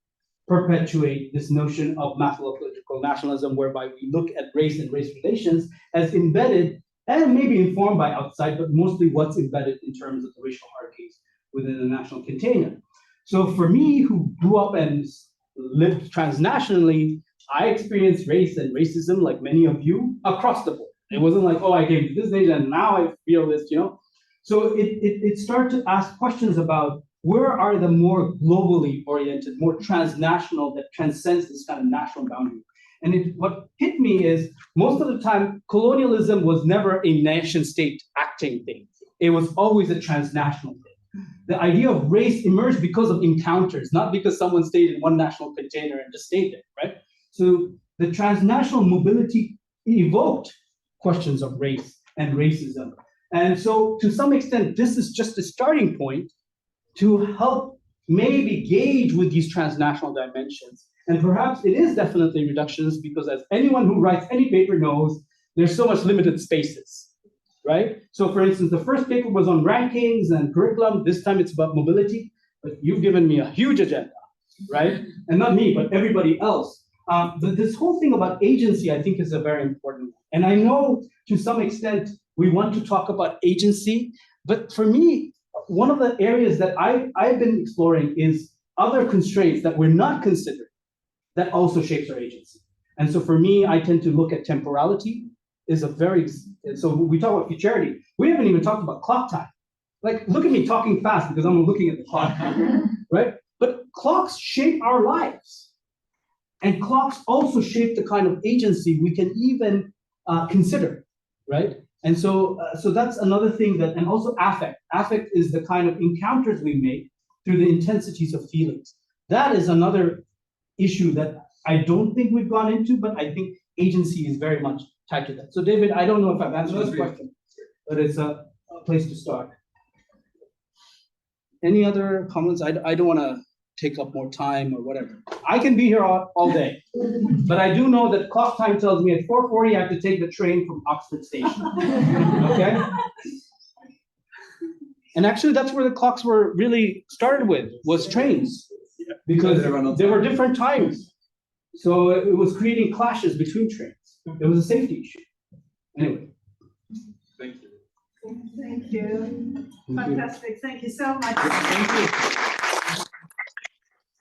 perpetuate this notion of methodological nationalism, whereby we look at race and race relations as embedded and maybe informed by outside, but mostly what's embedded in terms of the racial hierarchies within the national container. So for me, who grew up and lived transnationally, I experienced race and racism, like many of you, across the board. It wasn't like, oh, I came to this age and now I feel this, So it started to ask questions about where are the more globally oriented, more transnational that transcends this kind of national boundary. And what hit me is most of the time, colonialism was never a nation state acting thing. It was always a transnational thing. The idea of race emerged because of encounters, not because someone stayed in one national container and just stayed there, right? So the transnational mobility evoked questions of race and racism. And so to some extent, this is just a starting point to help maybe gauge with these transnational dimensions. And perhaps it is definitely reductionist because as anyone who writes any paper knows, there's so much limited spaces, right? So for instance, the first paper was on rankings and curriculum. This time it's about mobility, but you've given me a huge agenda, right? And not me, but everybody else. This whole thing about agency, I think, is a very important one. And I know to some extent we want to talk about agency, but for me, one of the areas that I've been exploring is other constraints that we're not considering that also shapes our agency. And so for me, I tend to look at temporality so we talk about futurity. We haven't even talked about clock time. Like, look at me talking fast because I'm looking at the clock, right? But clocks shape our lives. And clocks also shape the kind of agency we can even consider, right? And so that's another thing and also affect. Affect is the kind of encounters we make through the intensities of feelings. That is another issue that I don't think we've gone into, but I think agency is very much tied to that. So David, I don't know if I've answered this question, but it's a place to start. Any other comments? I don't want to take up more time or whatever. I can be here all day, but I do know that clock time tells me at 4:40 I have to take the train from Oxford Station, okay? And actually that's where the clocks were really started with, was trains, because there were different times. So it was creating clashes between trains. It was a safety issue. Anyway. Thank you. Thank you. Fantastic. Thank you so much. Thank you.